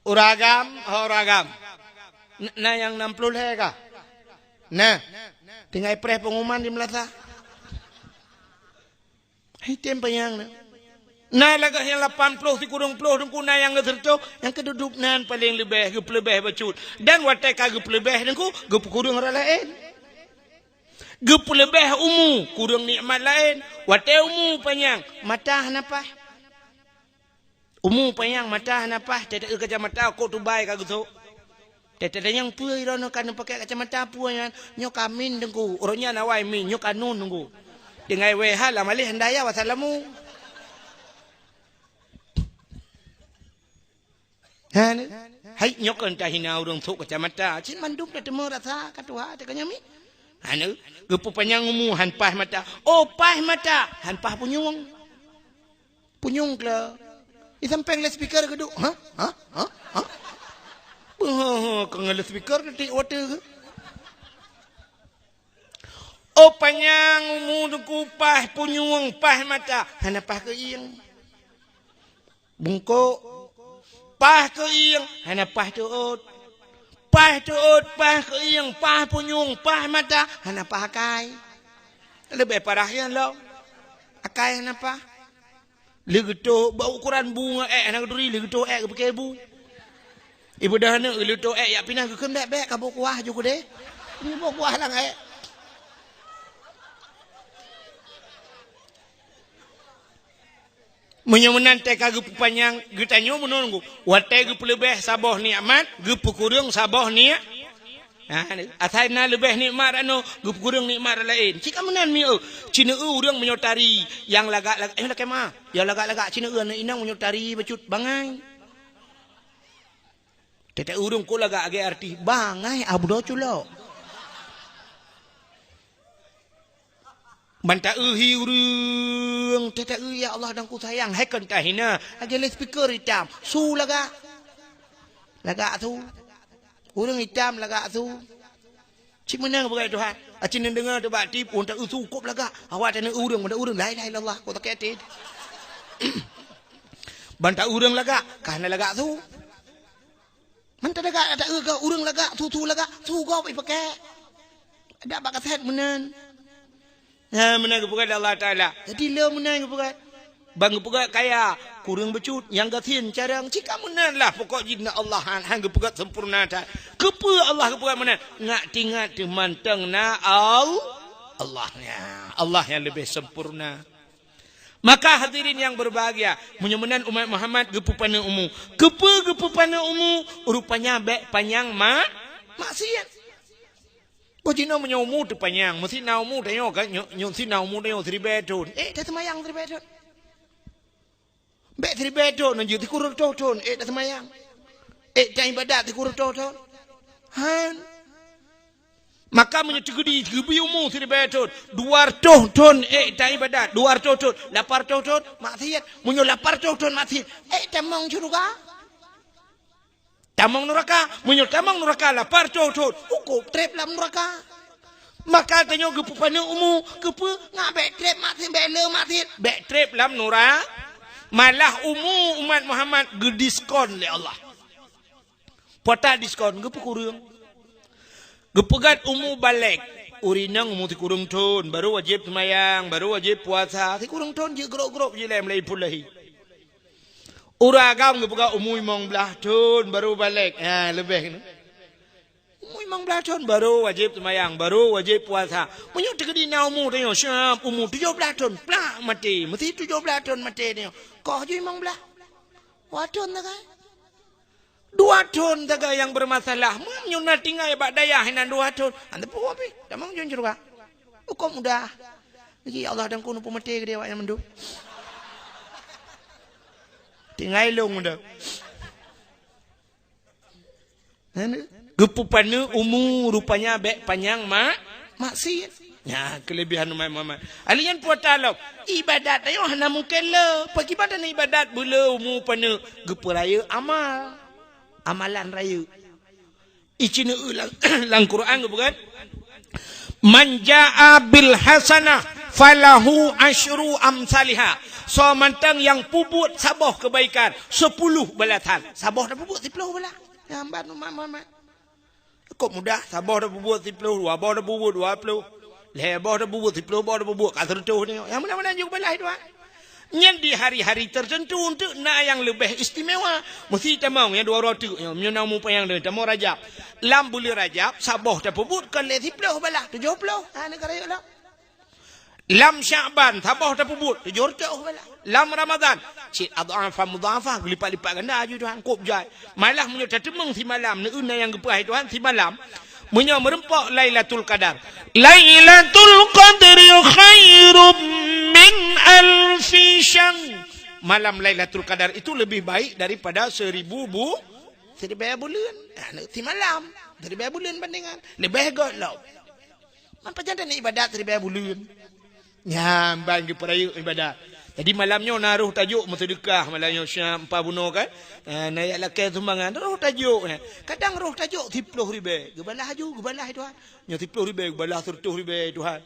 Uragam. Nah yang 60 kah? Nah, tinggal preh pengumuman di Melasa. Hitam panyang na. Nah lagak yang 80 si kurung puluh dengku na yang ngeserto yang keduduk nan paling lebih bacut dan watai kagep lebih dengku gep kurung orang lain gep lebih umu kurung nikmat lain watai umu panjang mata hanapa umu panjang mata hanapa tidak kacamata kok tu baik kagak tu tidak yang puai rono kan pakai kacamata puai nyok amin dengku orangnya nawai min nyok anun dengku dengan wehal amalih hendaya wassalamu. Hai nyokon tahina urang thuk kacamata cin mandum dah temu rasa katua te kanyami anu gepu panyang umu han pah mata pah mata han pah punyung kla isampeng le speaker gedu ha kangale speaker ti ote panyang umu duku pah punyung pah mata han pah ke ieng bungko pah ke ieng hana pah tuut pah ke ieng pah punyung pah mata hana pah akai lebih parah yang lo akai hana pah legeto bau ukuran bunga anak duri legeto ke pakai bu ibu dah hana legeto ya pinah ke kembek kabuk kuah juga deh ini bau kuah lang menyemenan teka gupu panjang getanyo menunggu watai gupu lebih saboh nikmat gupu kurung saboh Asal na lebih nikmat anu, gup kurang nikmat lain. Cik kamunan mi Cina urang menyotari yang lagak kemah. Yang lagak Cina inang menyotari becut bangai. Tete urang ko lagak age arti bangai abdo culo. Banta hi urang tete ya Allah dan ku sayang hai kan tahina age le speaker hitam su lagak tu. Urang hitam lagak tu. Cik menang begai Tuhan. Acin dengar tu bakti pun tak cukup lagak. Awak tanya urang benda urang la ilaha illallah ko tak kete. Banta urang lagak kana lagak tu. Manta lagak tak ke urang lagak tu lagak tu kau pai pakai. Ada bakat sehat menan. Menang begai Allah Taala. Jadi le menang begai. Bang pegat kaya kurang becut yang gatin carang cika menan lah pokok jina Allah hang pegat sempurna ta kepe Allah kepegat menan ngak tingat de manteng na Allah yang lebih sempurna. Maka hadirin yang berbahagia menyemenan umat Muhammad gepu pana umu gepu pana umu rupanya bek panjang maksiat bojino menyomu tu panjang mesti naumu tengok kan nyonsi naumu tengok 3 bedon dah semayang 3 bedon. Bek 3 bedon nanti dikurung ton dah semayang. Dah ibadat dikurung ton. Han. Maka menyetugudi gebi umum 3 bedon 200 ton dah ibadat 200 ton 800 ton maksiat munyo 800 ton maksiat tamang syurga. Tamang neraka munyo tamang neraka 800 ton hukum trap dalam neraka. Maka tanya gepu pana umum gepu ngak bek trap maksiat bek le maksiat bek trap dalam neraka. Malah umat Muhammad gediskon oleh Allah. Pota diskon gepu kurang. Gepegat balik. Urinang ti kurang ton baru wajib semayang, baru wajib puasa. Ti kurang ton je gerok-gerok je lem lai pulahi. Uragam gepegat imong belah ton baru balik. Lebih ni. Imong belah ton baru wajib semayang, baru wajib puasa. Munyo tegedi na tengok syap 17 ton plak mati. Mesti 17 ton mati tengok. Kau je imong belah. 2 ton tak kan? 2 ton tak yang bermasalah. Munyo na tinggal bak daya hinan 2 ton. Anda pun apa? Tamang jun juga. Kau mudah. Lagi Allah dan kuno pun mati ke dia yang mendu. Tinggal long mudah. Gepu pana umu rupanya bek panjang maksiat. Ya kelebihan umat Muhammad. Alian puatalok ibadat ayo hana mungkin le. Pagi badan ibadat bela umu pana gepu raya amalan raya. Icina lang Quran bukan? Man jaa bil hasanah falahu asyru amsalha. So mantang yang puput sabah kebaikan 10 balatan. Sabah dah puput 10 bala. Gambar umat Muhammad. Kok mudah sabah dah puput 10, abah dah puput 20. Lebah dah bubuk, 10 dah bubuk, kat tertuh ni. Yang mana-mana juga belah itu. Yang di hari-hari tertentu untuk nak yang lebih istimewa. Mesti tamang yang 200. Yang menyonang mumpah yang dia. Tamang Rajab. Lam bulan Rajab, sabah dah bubuk, kan le 10 belah. 70. Negara yuk lah. Lam Sya'ban, sabah dah bubuk, 700 belah. Lam Ramadan, cik adha'afah mudha'afah, lipat-lipat ganda aja Tuhan. Kop jai. Malah menyokta temang si malam. Ni yang gepah Tuhan, si malam. Munyo merempak Lailatul Qadar. Lailatul Qadri khairum min alfi syahr. Malam Lailatul Qadar itu lebih baik daripada 1000 bulan. Si malam 1000 bulan bandingan. Lebih gotlau. Apa jantan ibadat 1000 bulan. Ya, bagi peraya ibadat. Jadi malamnya naruh tajuk sedekah malamnya Syam 4 bunuh kan. Naik lakai sumbangan roh tajuk. Kadang roh tajuk 10,000. Gebalah Tuhan. Nya 10,000 gebalah 100,000 Tuhan.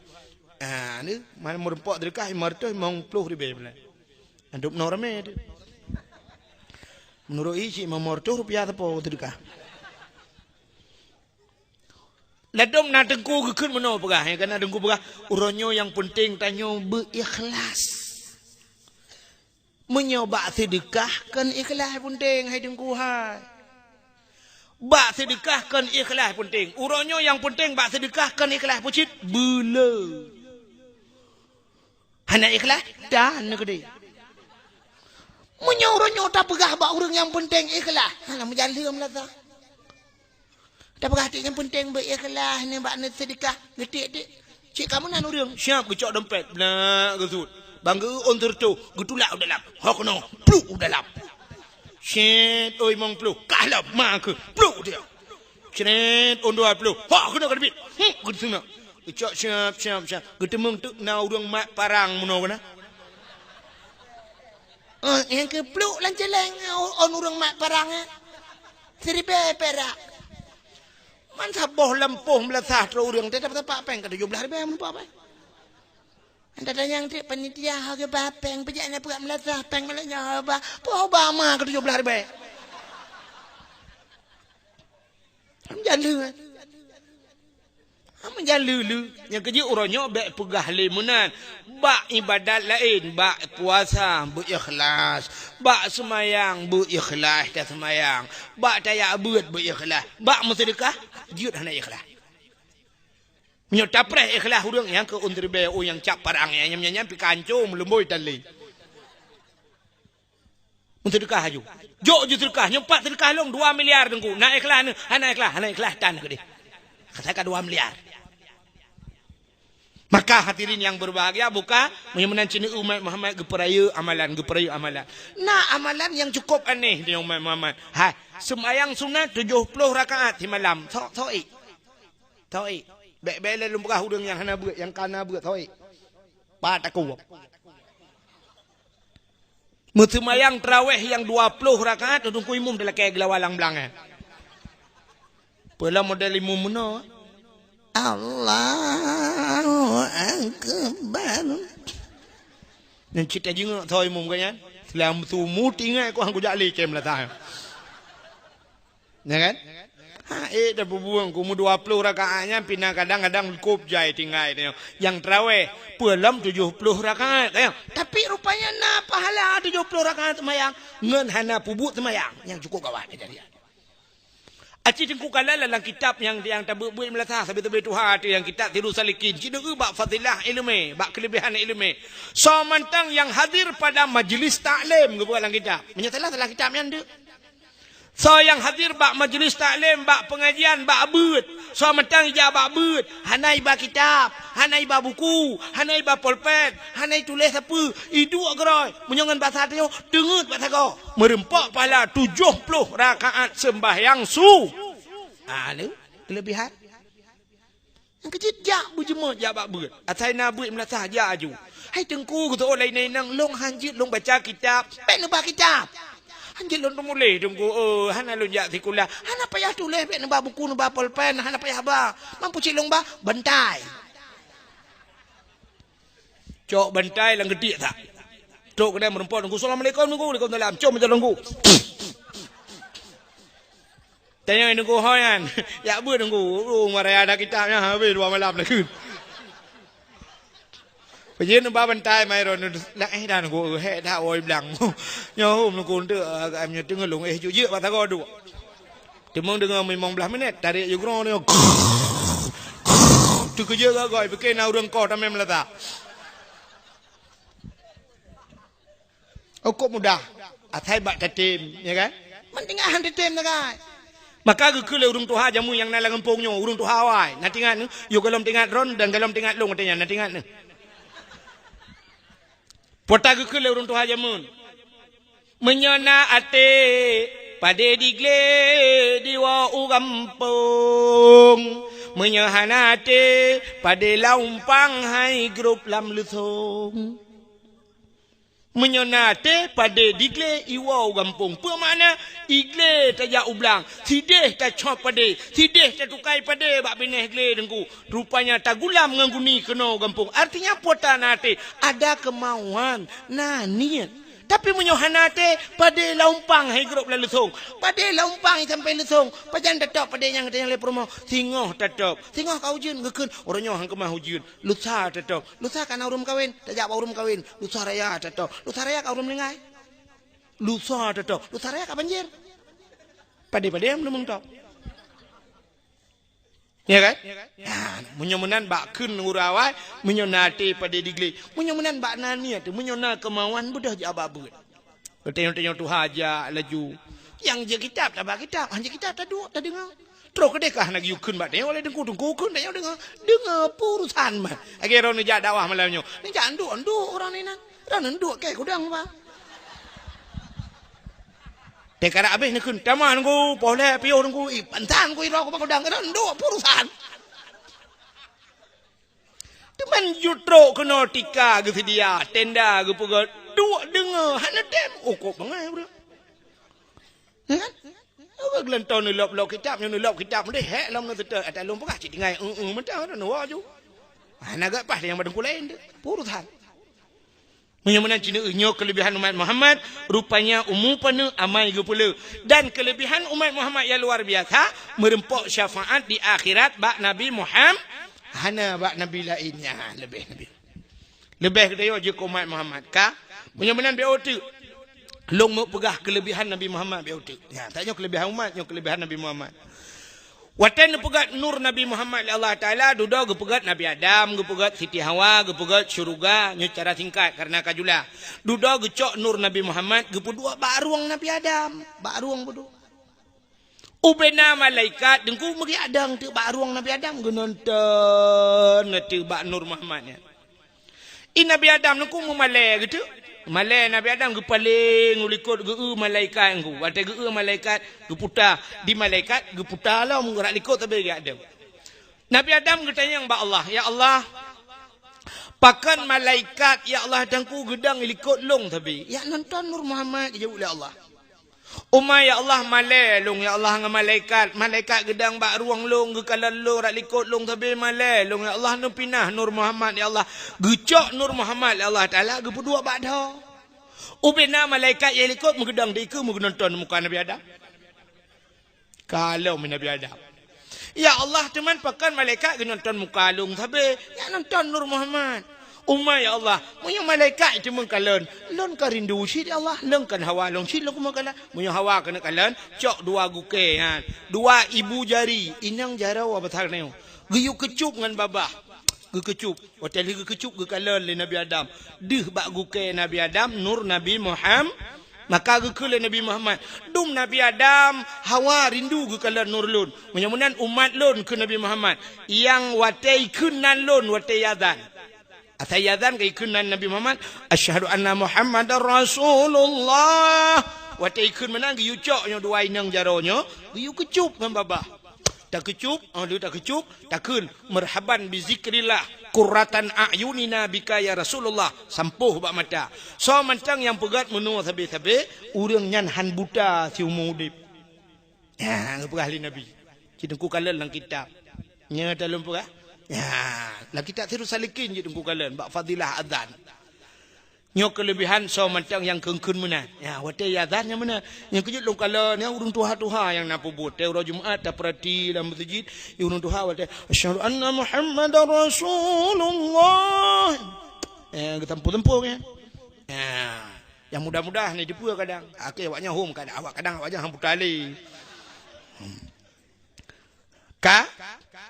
Ni mana merempak sedekah 500 50,000 belah. Hidup normal tu. Menurut isi 500 rupiah apa sedekah. Ladom nak tengku gekun meno pegah. Kena tengku pegah uronyo yang penting tanyo berikhlas. Menyoba sedekahkan ikhlas penting hai dengku hai. Bak sedekahkan ikhlas penting. Uronyo yang penting bak sedekahkan ikhlas pucit bela. Hana ikhlas dah nak dia. Menyo uronyo tak pegah bak urang yang penting ikhlas. Hana menjalim lah tak. Tapi hati yang penting berikhlas ni bak nak sedekah. Getik dik. Cik kamu nan urang. Siap gecok dompet. Benar gesut. Bangga on tertu. Getulak dalam. Hok no. Pluk dalam. Shit oi mong pluk. Kalah mak ke. Pluk dia. Shit on 20. Hok kena kedebit. Getuna. Gecok siap. Getemeng tu na urang mak parang muno kana. Yang ke pluk lanceleng on urang mak parang. Seribe perak. Man saboh lempoh melasah terus orang dia dapat apa peng kada jumlah ribu mun apa. Anda tanya yang dia panitia harga bapeng pejaknya pula melasah peng malanya ba. Po ba ma kada jumlah ribu. Am jalu. Am jalu yang kerja uronyo bek pegah limunan. Bak ibadat lain, bak puasa berikhlas, bak semayang berikhlas dan semayang, bak tayak beut berikhlas, bak bersedekah jut hana ikhlas. Menyo tapreh ikhlas urang yang ke untribe o yang cap parang yang nyam pi kanco melemboi tali. Bersedekah aju. Jo je sedekah nyempat sedekah long 2 miliar dengku. Nak ikhlas ni, hana ikhlas tan ke dia. Katakan 2 miliar. Maka hadirin yang berbahagia buka menancini umat Muhammad geperaya amalan. Nah amalan yang cukup aneh di umat Muhammad. Hai, sembahyang sunat 70 rakaat di malam. Thoik. Bek-bek lumrah hudung yang hana beut, yang kana beut thoik. Ba tak kuat. Sembahyang tarawih yang 20 rakaat untuk imam dalam kayak gelawalang belanga. Pula model imam mana? Allahu Akbar. Nên cerita juga thôi mum kan? Selam tu muti ngai ko hang jali kem lah tah. Ya kan? Ha dah berbuang ku 20 rakaatnya pina kadang-kadang cukup jai tinggal ni. Yang tarawih pelam 70 rakaat kan. Tapi rupanya na pahala 70 rakaat sembahyang ngan hana pubut sembahyang yang cukup kawan jadi. Aci tengku kala dalam kitab yang tabuk melasah sabi-sabi Tuhan tu yang kitab Tiru Salikin. Cina bak fadilah ilmu, bak kelebihan ilmu. So mantang yang hadir pada majlis taklim ke dalam kitab. Menyatalah dalam kitab yang ada. So yang hadir bak majlis taklim, bak pengajian, bak beut. So mantang ija bak beut. Hanai bak kitab, hanai bak buku, hanai bak pulpen, hanai tulis apa. Itu agerai. Menyongan bahasa dia dengut bahasa kau. Merempak pahala 70 rakaat sembahyang su. Ada kelebihan. Yang kecil jak berjemaah jak bak beut. Atai na beut melasah jak aju. Hai tengku tu oleh nang long hanjit long baca kitab. Pek nak baca kitab. Hanjil lon mulai tunggu hana lon jak sikula hana payah tulis pek nembah buku nembah pulpen hana payah ba mampu cilong ba bantai cok bantai lang gedik tak cok kena merempot tunggu assalamualaikum tunggu dalam cok macam tunggu tanya tunggu hoyan ya ber tunggu marai ada kitabnya habis 2 malam lagi Pajin ba bantai mai ron nak dan go dah oi blang nyo hum ko nte am nyo tengah long ju je ba ta go du temong dengar memang belah minit tarik je gro ni tu kerja ga goi pakai na urang ko tamem lata kok mudah atai bak tatim ya kan mentingahan tatim kan maka gekele urang tuha jamu yang na kampung nyo urang tuha wai na tingat yo galom tingat ron dan galom tingat long katanya na tingat ni Pota gekele urung tuha jamun. Menyona ate pade digle diwa ugampung. Menyahana ate pade laumpang hai grup lam lusung. Menyona ate pade digle iwa ugampung. Apa makna igle taja ublang. Sideh ta chop pade. Sideh ta tukai pade bak bineh gle dengku. Rupanya tagulam ngangguni kena ugampung. Artinya pota nate ada kemauan na niat. Tapi menyohanate pada laumpang hai grup lalu song. Pada laumpang sampai lesong. Pajan tetap pada yang le promo. Singoh tetap. Singoh kau jun gekun. Orangnya hang kemah hujun. Lusa tetap. Lusa kan urum kawin. Tajak urum kawin. Lusa raya tetap. Lusa raya kau urum lengai. Lusa tetap. Lusa raya kau banjir. Pada yang belum tahu. Ya kan? Ya, menyomenan bak kun urawai, menyonati pada digli. Menyomenan bak nani tu, menyona kemauan budah je ababut. Tengok-tengok tu haja laju. Yang je kitab tak bak kitab, hanya kitab tak duk, tak dengar. jutro kedekah nak yukun bat ni oleh dengku kun dah dengar purusan mah akhirnya ni jak dakwah malamnya ni jak anduk orang ni nang ran anduk ke kudang ba dekara habis ni kun taman ku boleh pio ku pantan ku iro ku kudang ran anduk purusan teman jutro kena tika ke sedia tenda ke pugat dua dengar hana dem kok bangai bro kan apa gelanton lop kitab deh hek lam nak tetap atas lom pekah cik dengai mentang dah nawa ju hana gak pas yang badengku lain deh purusan menyamanan Cina nyok kelebihan umat Muhammad rupanya umum penuh amai ke pula dan kelebihan umat Muhammad yang luar biasa merempok syafaat di akhirat bak Nabi Muhammad hana bak Nabi lainnya lebih kedaya je umat Muhammad ka menyamanan BOT long mau pegah kelebihan Nabi Muhammad BOT ya tak nyok kelebihan umat nyok kelebihan Nabi Muhammad watan pegat nur Nabi Muhammad Allah Ta'ala duda gepegat Nabi Adam gepegat Siti Hawa gepegat syurga nyu cara singkat karena kajula duda gecok nur Nabi Muhammad gepudua baruang Nabi Adam baruang bodoh ubena malaikat dengku megi adang tu baruang Nabi Adam genonton tu bak nur Muhammad in Nabi Adam dengku mumalai gitu malai Nabi Adam ke paling ulikut ge malaikat engku wate ge malaikat ge putar di malaikat ge putar lah menggerak likut tapi ge Adam Nabi Adam ge tanya ba Allah ya Allah pakan malaikat ya Allah dangku gedang likut long tapi ya nonton nur Muhammad jauh oleh Allah umma ya Allah malai long ya Allah dengan malaikat gedang bak ruang long ge kalan long rak likut long tapi malai long ya Allah nu pinah nur Muhammad ya Allah gecok nur Muhammad ya Allah Taala ge berdua bak dah ubena malaikat yang likut mengedang dia ke menonton muka Nabi Adam kalau Nabi Adam ya Allah teman pakan malaikat ge nonton muka long tapi ya nonton nur Muhammad umma ya Allah punya malaikat itu mengkalan lon karindu si Allah lon kan hawa lon si lon kumakalan punya hawa kena kalan cok dua guke kan dua ibu jari inang jarau apa tak neu geyuk kecup ngan babah ge kecup hotel ge kecup ge kalan le Nabi Adam deh bak guke Nabi Adam nur Nabi Muhammad maka ge kele Nabi Muhammad dum Nabi Adam hawa rindu ge kalan nur lon menyamunan umat lon ke Nabi Muhammad yang watai kunan lon watai yadan Atayadzan ke ikunan Nabi Muhammad asyhadu anna Muhammadar Rasulullah wate ikun menang ge yucoknya dua inang jaronyo ge yu kecup ngan babah tak kecup tak kecup takun marhaban bi zikrillah qurratan a'yunina bika ya Rasulullah sampuh bak mata so mentang yang pegat menua sabe-sabe urang nyan han buta si umur udip ya ngepegah li Nabi cidengku kalan lang kitab nya dalam pegah ya, lah kita terus salikin je tunggu kalian bak fadilah azan. Nyok kelebihan so macam yang kengkun mana. Ya, wate azan yang mana? Yang kejut long kalian yang urung tuha yang napu but. Teu Jumaat tak perhati dalam masjid, urung tuha wate asyhadu anna Muhammadar Rasulullah. Kita tempuh kan. Ya, yang mudah-mudah ni depu kadang. Okey awaknya home kadang awak kadang awaknya hang putali.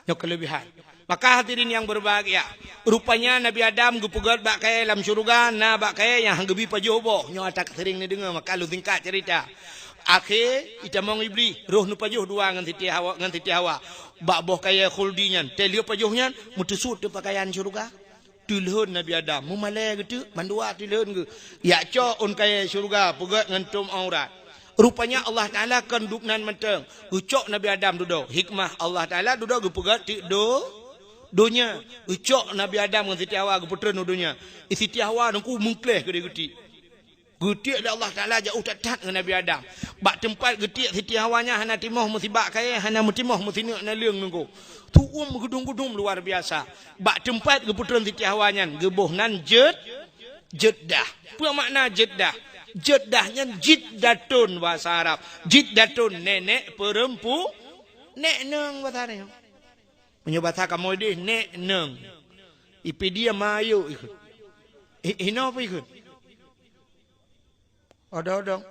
Nyok kelebihan. Maka hadirin yang berbahagia, rupanya Nabi Adam gepugat bak kaya dalam syurga, na bak kaya yang gebi pajoh boh. Nyo atak sering ni dengar, maka lu tingkat cerita. Akhir ita mong ibli, roh nu pajoh dua ngan Siti Hawa. Bak boh kaya khuldinya, telio pajohnya mutusut tu pakaian syurga. Tulhun Nabi Adam, mumalai gitu, mandua tulhun ke. Ya cok on kaya syurga, pugat ngantum aurat. Rupanya Allah Ta'ala kan duknan menteng. Ucok Nabi Adam duduk. Hikmah Allah Ta'ala duduk gepugat ti donya ucok Nabi Adam dengan Siti Hawa ke putera nudunya Siti Hawa nungku mengkleh ke dia getik Allah Ta'ala jauh tak dengan Nabi Adam bak tempat getik Siti Hawanya hana timoh musibak kaya hana mutimoh musinik na leung nungku tuum gedung-gedung luar biasa bak tempat ke putera Siti Hawanya gebohnan jeddah apa makna jeddahnya jiddatun bahasa Arab jiddatun nenek perempu nek neng bahasa Arab menyebata kamu deh nek neng ipi dia mayu ikut hina apa ikut odong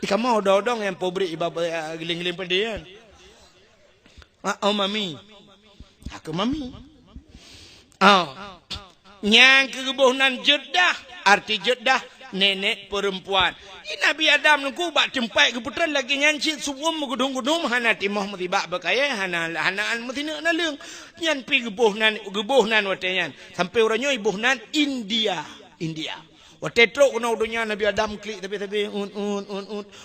kamu odong yang pobrik ibabat giling-giling pendian mami aku mami yang kegebohnan jeddah arti jeddah nenek perempuan. Nabi Adam nunggu bak tempat ke putera lagi nyanci suwum gudung-gudung hana timah mesti bak berkaya hana hanaan mesti nak nalung. Nyan pi gebuhnan watenyan. Sampai orangnya ibuhnan India. Wate trok kena udunya Nabi Adam klik tapi un.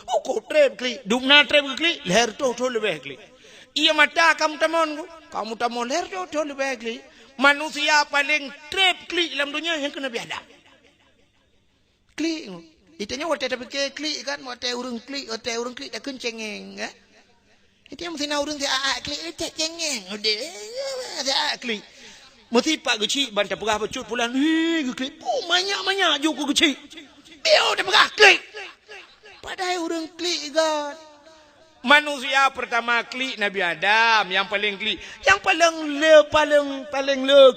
Kok trep klik. Dukna trep klik leher tu lebih klik. Ia mata kamu tamon leher tu lebih klik. Manusia paling trap klik dalam dunia yang kena Nabi Adam. Klik. Itanya wate tapi klik kan, wate urang klik tak kencengeng, eh. Itu yang mesti nak urang klik tak cengeng. Udah klik. Mesti pak kecil bantah pegah pecut pulang. Klik. Banyak juga kecil. Biar dia pegah klik. Padahal urang klik kan. Manusia pertama klik Nabi Adam, yang paling klik, yang paling le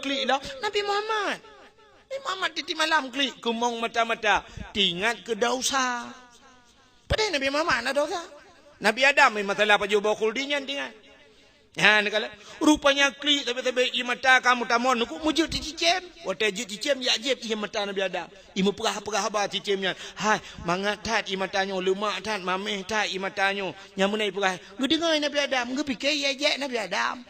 klik lah Nabi Muhammad. Nabi Muhammad di malam klik, kumong mata-mata, tingat ke dosa. Padahal Nabi Muhammad ada dosa. Nabi Adam masalah apa jauh bakul dinyan tingat. Ya, nakala rupanya klik tapi i mata kamu tamon ku mujud cicem. Wate jut cicem ya jeb i mata Nabi Adam. Imu perah ba cicemnya. Hai, mangat tat i matanya, lemak tat mameh tat i matanya. Nyamunai perah. Ngedengar Nabi Adam, ngepikir ya je Nabi Adam.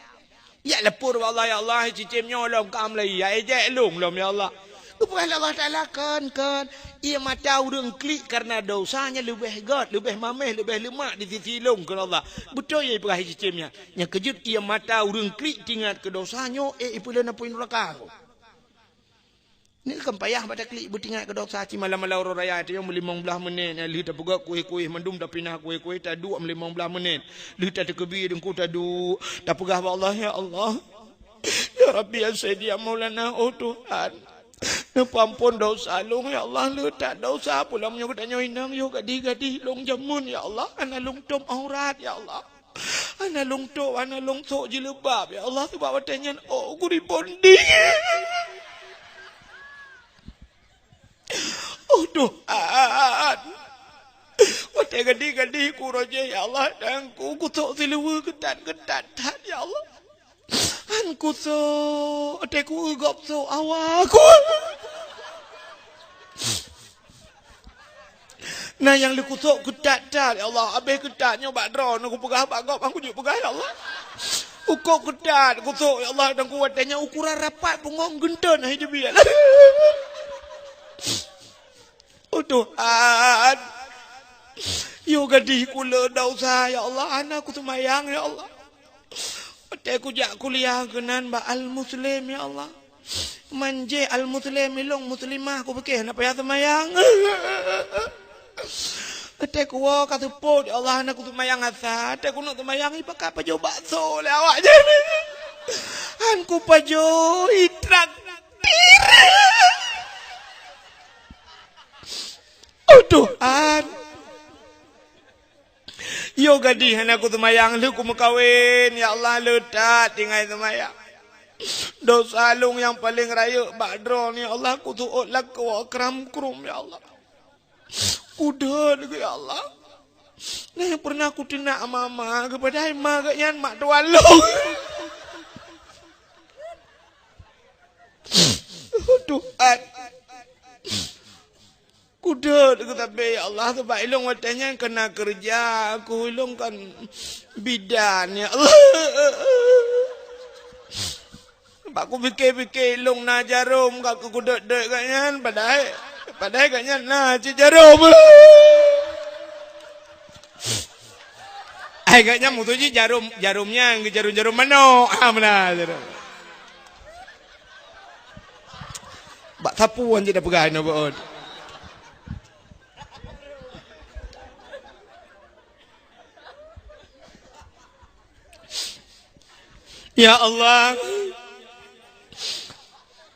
Ya lepur Allah ya Allah cicemnya lom kam lai ya je lom ya Allah. Kepada Allah Ta'ala kan ia mata urang klik karena dosanya lebih god, lebih mameh, lebih lemak di sisi long ke Allah. Betul ya perah cicemnya. Yang kejut ia mata urang klik tingkat ke dosanya ipulan apa neraka. Ni kan payah pada klik bertingat ke dosa ci malam-malam orang raya tu yang 15 minit li tak pegak kuih-kuih mendum tak pinah kuih-kuih tak 15 minit. Li tak terkebi dengku tak du tak pegah Allah ya Allah. Ya Rabbi ya Sayyidi ya Maulana oh Tuhan. Ampun dosa long ya Allah lu tak dosa pula menyo katanya inang yo gadi long jamun ya Allah ana long tom aurat ya Allah ana long sok jilbab ya Allah sebab watanya oh ku dipondi oh Tuhan wate gadi ku roje ya Allah dan ku sok siluwe ketat ya Allah Anku so, ateku ugap so awaku. Nah yang liku so ketat ya Allah, abeh ketatnya bak drone aku pegah bak gop aku juga pegah ya Allah. Ukok ketat aku so ya Allah dan kuatnya ukuran rapat pungong genton hidup dia. Oh Tuhan. Yo gadi kula dosa ya Allah, anakku semayang ya Allah. Aku jak kuliah kenan ba al-muslim ya Allah. Manje al-muslim ilong muslimah aku fikir nak payah semayang. Aku kata pot ya Allah nak semayang asa. Aku nak semayang ipak apa jo bakso le awak je. Anku pajo itrak tir. Oh Tuhan. Yo gadi aku semayang lu ku mekawin ya Allah letak tinggal semayang. Dosa lung yang paling raya badron ya Allah ku tuut lak wa kram krum ya Allah. Kuda ya Allah. Nah yang pernah aku tinak mama kepada mak gaknya mak tualung. Tuhan. Kuda dekat tapi ya Allah sebab ilung watanya kena kerja aku ilung kan bidan ya Allah. Aku fikir ilung na jarum aku kuda dek kanya padahal kanya na jarum. Kayaknya mutuji jarumnya jarum mano mana jarum. Bak sapuan tidak pegang no Ya Allah.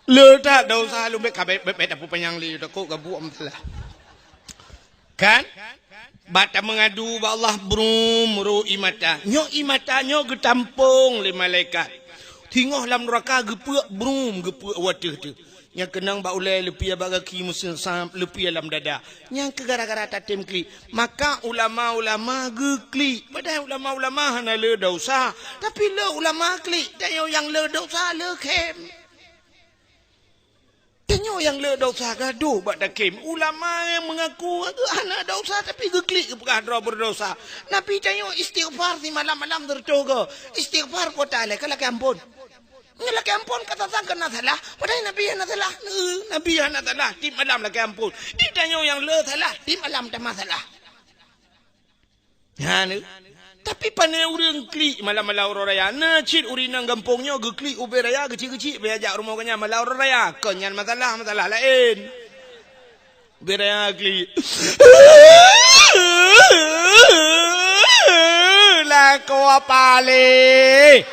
Lu tak dosa lu kabeh apa penyang li tak kok gabu amlah. Kan? Bata mengadu ba Allah brum imata. Nyo imata nyo getampung le malaikat. Tingoh lam neraka gepuak brum gepuak wateh tu. Yang kenang ba ulai lepi ba kaki musim sam lepi dalam dada. Yang gara-gara tatim kli. Maka ulama-ulama gekli. Padahal ulama-ulama hana le dosa. Tapi le ulama kli. Dan yang le dosa le kem. Tanya yang le dosa gaduh bak takim. Ulama yang mengaku anak dosa tapi geklik berkah berdosa. Nabi tanya istighfar di malam-malam tertoga. Istighfar ko ta'ala kalau ampun. Laki ampun kata sangka nak salah. Padahal Nabi yang nak salah. Nabi yang nak salah. Di malam laki ampun. Tanya yang le salah. Di malam tak masalah. Ya ni. Tapi pandai orang klik malam-malam orang raya. Nacit urinang gampungnya ge klik ubi raya kecil-kecil beajak rumah kanya malam orang raya. Kenyan masalah lain. Ubi raya klik. Lah kau apa le?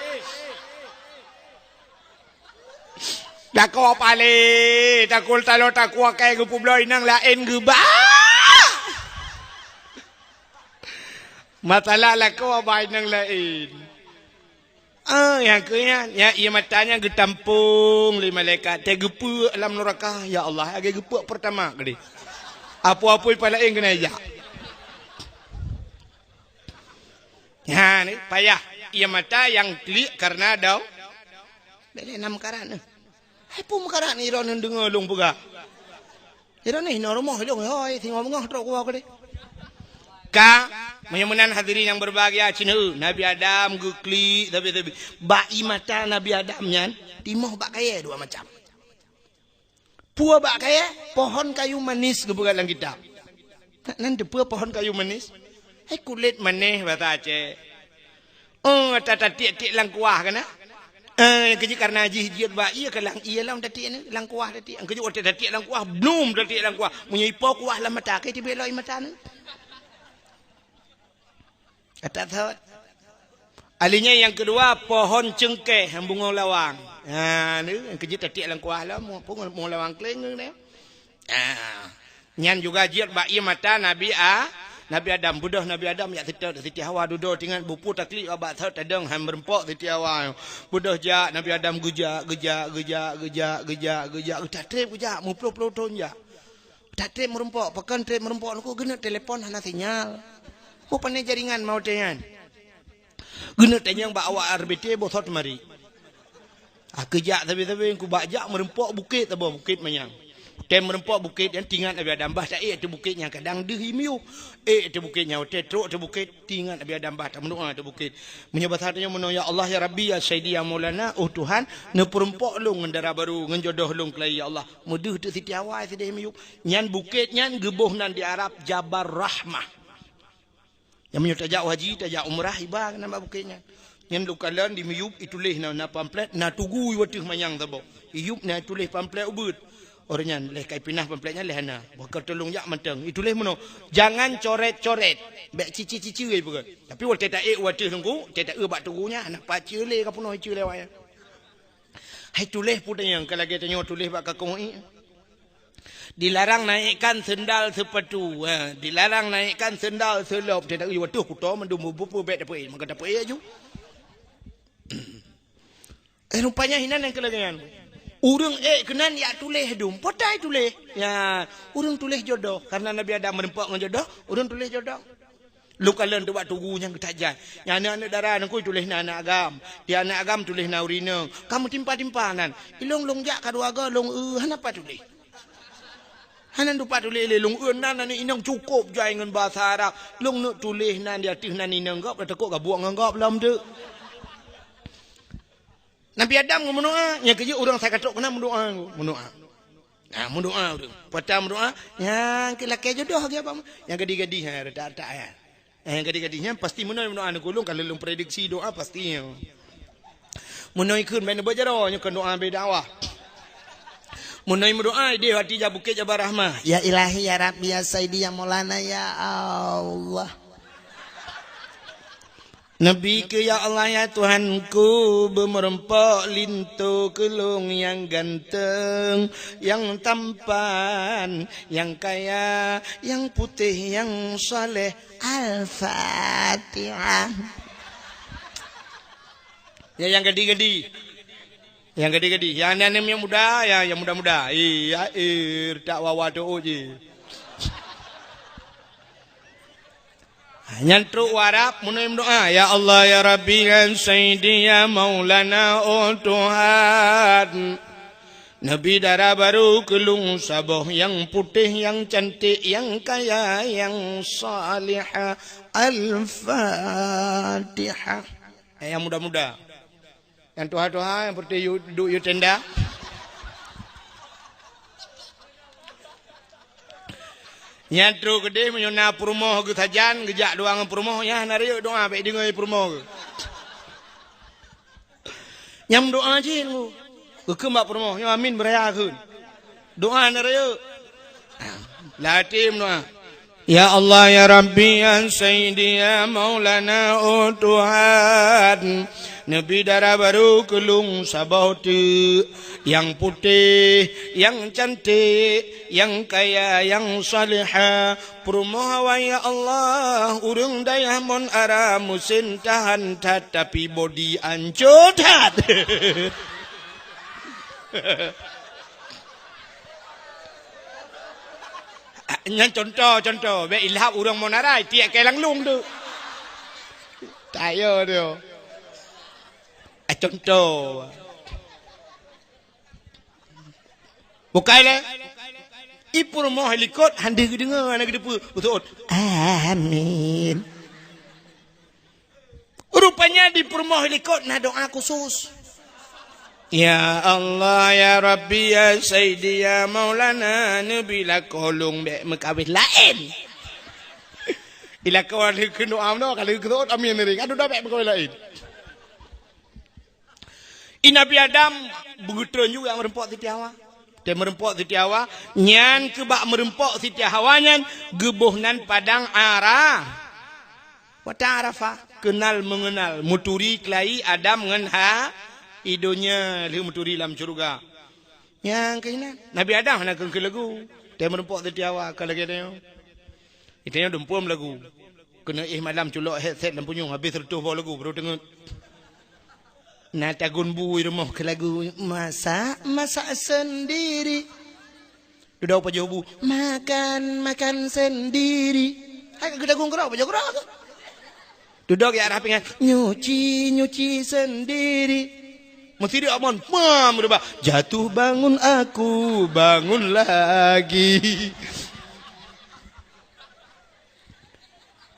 Lah kau apa le? Takul talo takua kai ge publo inang lain ge ba. Masalah lah kau abang yang lain. Yang kena, ia matanya getampung li malaikat. Dia gepuk alam neraka. Ya Allah, agak gepuk pertama kali. Apa-apa pada yang kena ajak. Ya ni, payah. Ia mata yang klik karena ada. Beli 6 karat ni. Hai pun karat ni, iran yang dengar long pegak. Iran ni, rumah long. Hoi, tinggal mengah truk gua kali. Menyemunan hadirin yang berbahagia Cina Nabi Adam geklik tapi bai mata Nabi Adam nyan timoh bak kaya dua macam. Pua bak kaya pohon kayu manis gebuka dalam kitab. Nanti pua pohon kayu manis. Hai kulit manis bata Aceh. Tata tiak-tiak lang kuah kana. Kerja karena jijiat bai ke lang iya lang tati ni lang kuah tati. Kerja otak tati lang kuah belum tati lang kuah. Punya ipo kuah lah mata ke tiba loi mata ni. Kata tahu. Alinya yang kedua pohon cengkeh yang bunga lawang. Ni yang kerja tadi lang kuah lah bunga lawang keleng ni. Nyan juga jiat bai mata Nabi Adam budah Nabi Adam ya siti Hawa duduk dengan bupu taklik abak thau tadang ham berempok siti Hawa. Budah jak Nabi Adam geja tatrip geja muplo ton jak. Tatrip merempok pekan trip merempok aku guna telefon hana sinyal. Kau pandai jaringan mau tengan. Guna tanya bak awak RBT bosot mari. Kejak tapi aku bajak merempok bukit tabo bukit manyang. Tem merempok bukit yang tinggal Nabi Adam bah tak tu bukitnya kadang dihimiu. Tu bukitnya tetruk tu bukit tinggal Nabi Adam bah tak mendoa tu bukit. Menyebut hatanya menolong ya Allah ya Rabbi ya Sayyidi ya Maulana Tuhan ne perempok lu ngendara baru ngenjodoh lu kelai ya Allah. Muduh tu Siti Hawa sedih himiu. Nyan bukit nyan gebuh nan di Arab Jabal Rahmah. Yang menyut tajak haji, tajak umrah, ibah nama bukitnya. Yang lukalan di miyup itulis na pamflet, na tugu watih manyang tabo. Iyup na tulis pamflet ubud. Orangnya leh kai pinah pamfletnya leh na. Bakal tolong yak menteng. Itulis mano. Jangan coret-coret. Bek cici-cici we bukan. Tapi waktu tak watih tunggu, tak bak tugunya anak pacu le ka puno icu lewaya. Hai tulis pun yang kalau kita tengok tulis bak kakoi. Dilarang naikkan sendal sepatu. Dilarang naikkan sendal selop. Dia tak waduh kuto mendum bupu bet dapat. Maka dapat aja. Rupanya hinan yang kelagangan. Urang kenan ya tulis dum. Potai tulis. Ya, urang tulis jodoh karena Nabi Adam merempak dengan jodoh, urang tulis jodoh. Lu kalau tu buat tugunya ketajai. Yang anak-anak darah aku tulis na anak agam. Dia anak agam tulis na urina. Kamu timpa-timpanan. Ilong jak kadua aga long apa tulis? Hanan dupa tulis le long nan ni inang cukup jai dengan bahasa Arab. Long nak tulis nan dia tih nan inang gap takut ka buang ngap lam tu. Nabi Adam mendoa, yang kerja orang saya katok kena mendoa. Mendoa tu. Patah mendoa, yang lelaki jodoh ke apa? Yang gadis-gadis redak-redak ya. Yang gadis-gadisnya pasti mendoa nak golong kalau long prediksi doa pastinya. Menoi kun main berjaro nya kan doa berdakwah. Menoi mendoa dia hati ja bukit Jabal Rahmah. Ya Ilahi ya Rabbi ya Sayyidi ya Maulana ya Allah. Nabi ke ya Allah ya Tuhanku bermerempok lintu kelung yang ganteng, yang tampan, yang kaya, yang putih, yang saleh. Al-Fatihah. Ya yang gedi-gedi. Yang gedi-gedi. Yang anak yang muda, ya yang muda-muda. Tak wawa doa je. Nyantruk warap munai doa ya Allah ya Rabbi ya Sayyidi ya Maulana oh Tuhan Nabi darah baru kelung saboh yang putih, yang cantik, yang kaya, yang salihah. Al-Fatihah. Yang muda-muda. Yang tua-tua, yang seperti duduk di tenda. Yang terus gede menyuna perumoh ke sajan, gejak doang perumoh. Ya, nari doa, baik dengar perumoh ke. Yang doa je lu. Kekembak perumoh, yang amin beraya ke. Doa nari. Latih doa. Ya Allah, ya Rabbi, ya Sayyidi, ya Maulana, oh Tuhan. Nabi darah baru kelung sabau tu, yang putih, yang cantik, yang kaya, yang salihah. Perumahan ya Allah, urung daya mon ara musin tahan tat, tapi body ancur tat. Yang contoh, be ilham urang mon ara, tiak kelang lung tu. Tayo tu. Contoh. Bukai le. Ipur moh helikot handi dengar anak depu. Betul. Amin. Rupanya di permoh helikot na doa khusus. Ya Allah, ya Rabbi, ya Sayyidi, ya Maulana, nabila kolong be mekawin lain. Ila kawan kenu amno kalau ketot amin ring. Aduh dah be mekawin lain. Nabi Adam begitu juga merempok Siti Hawa. Dia merempok Siti Hawa, nyan kebak merempok Siti Hawa nyan gebuhnan padang arah. Wata arafah, kenal mengenal, muturi kelai Adam ngan ha idonya li muturi dalam surga. Yang kainan Nabi Adam nak ke lagu. Dia merempok Siti Hawa kalau dia. Itanya dempum lagu. Kena malam culok headset lampunyung habis tertuh bawa lagu baru dengar. Nata gunbu rumah ke lagu masak sendiri. Duduk apa jauh bu? Makan sendiri. Hai kita gung kerap aja kerap. Duduk ya rapingan nyuci sendiri. Mesti dia amon. Mam berubah. Jatuh bangun aku bangun lagi.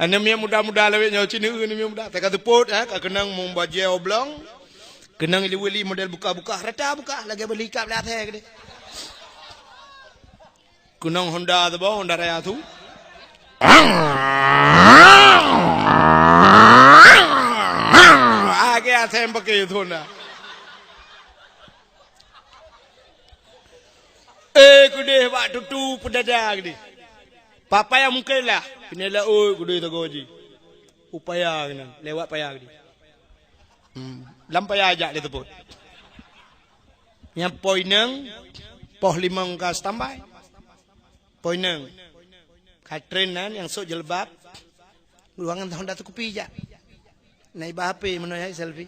Ane mia muda-muda lewat nyuci ni mia muda. Tak kata pot kenang membaje oblong. Kenang ili model buka-buka, rata buka, lagi beli kap lihat he. Kenang Honda tu Honda Raya tu. Age atem pakai itu Honda. Kude pak tutu pedadak ni. Papa yang mungkin lah, kena kude tu goji. Upaya kena, lewat payah ni. Lampai aja dia teput. Yang poin neng, poh limang ka standby. Poin neng, katrenan yang sok jelbab, ruangan tahun datu kopi aja. Naik HP menoyai selfie.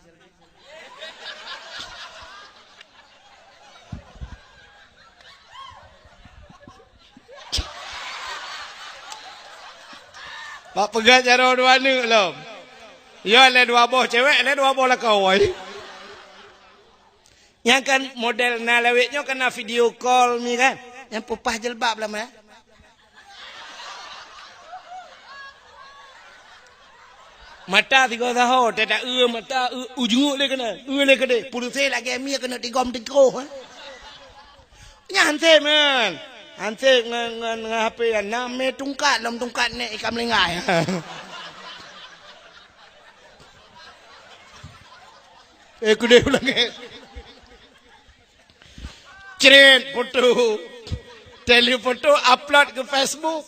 Pak pegat cara dua ni lom. Ya le dua boh cewek, le dua boh lah kawai. Yang kan model nalawetnya kena video call ni kan. Yang pupah jelbab lah mah. Mata tiga tahun, tidak mata ujung le kena. Le kena. Pulus lagi mi kena tigom tigo. Nyantai man. Anse ngan HP ya name tungkat lam tungkat nek ikam lengai. Kude ulang Cret foto. Telefoto upload ke Facebook.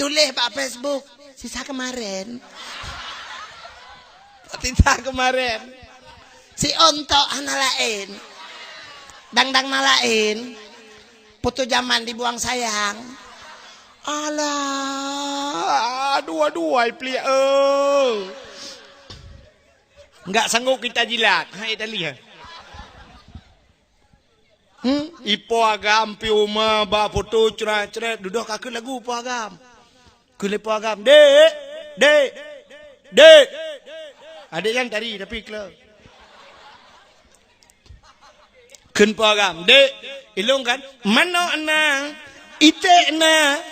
Tulis pak Facebook. Sisa kemarin. Si ontok anak lain. Dang-dang nalain. Foto zaman dibuang sayang. Alah. Dua-dua plia. Enggak sanggup kita jilat. Hai dah lihat. Ipo agam pi uma ba foto cerat-cerat duduk kakek lagu ipo agam. Kule ipo agam. Dek. Adik yang tadi tapi klub. Kun program. Dek, ilung kan. Mana ana, ite ana,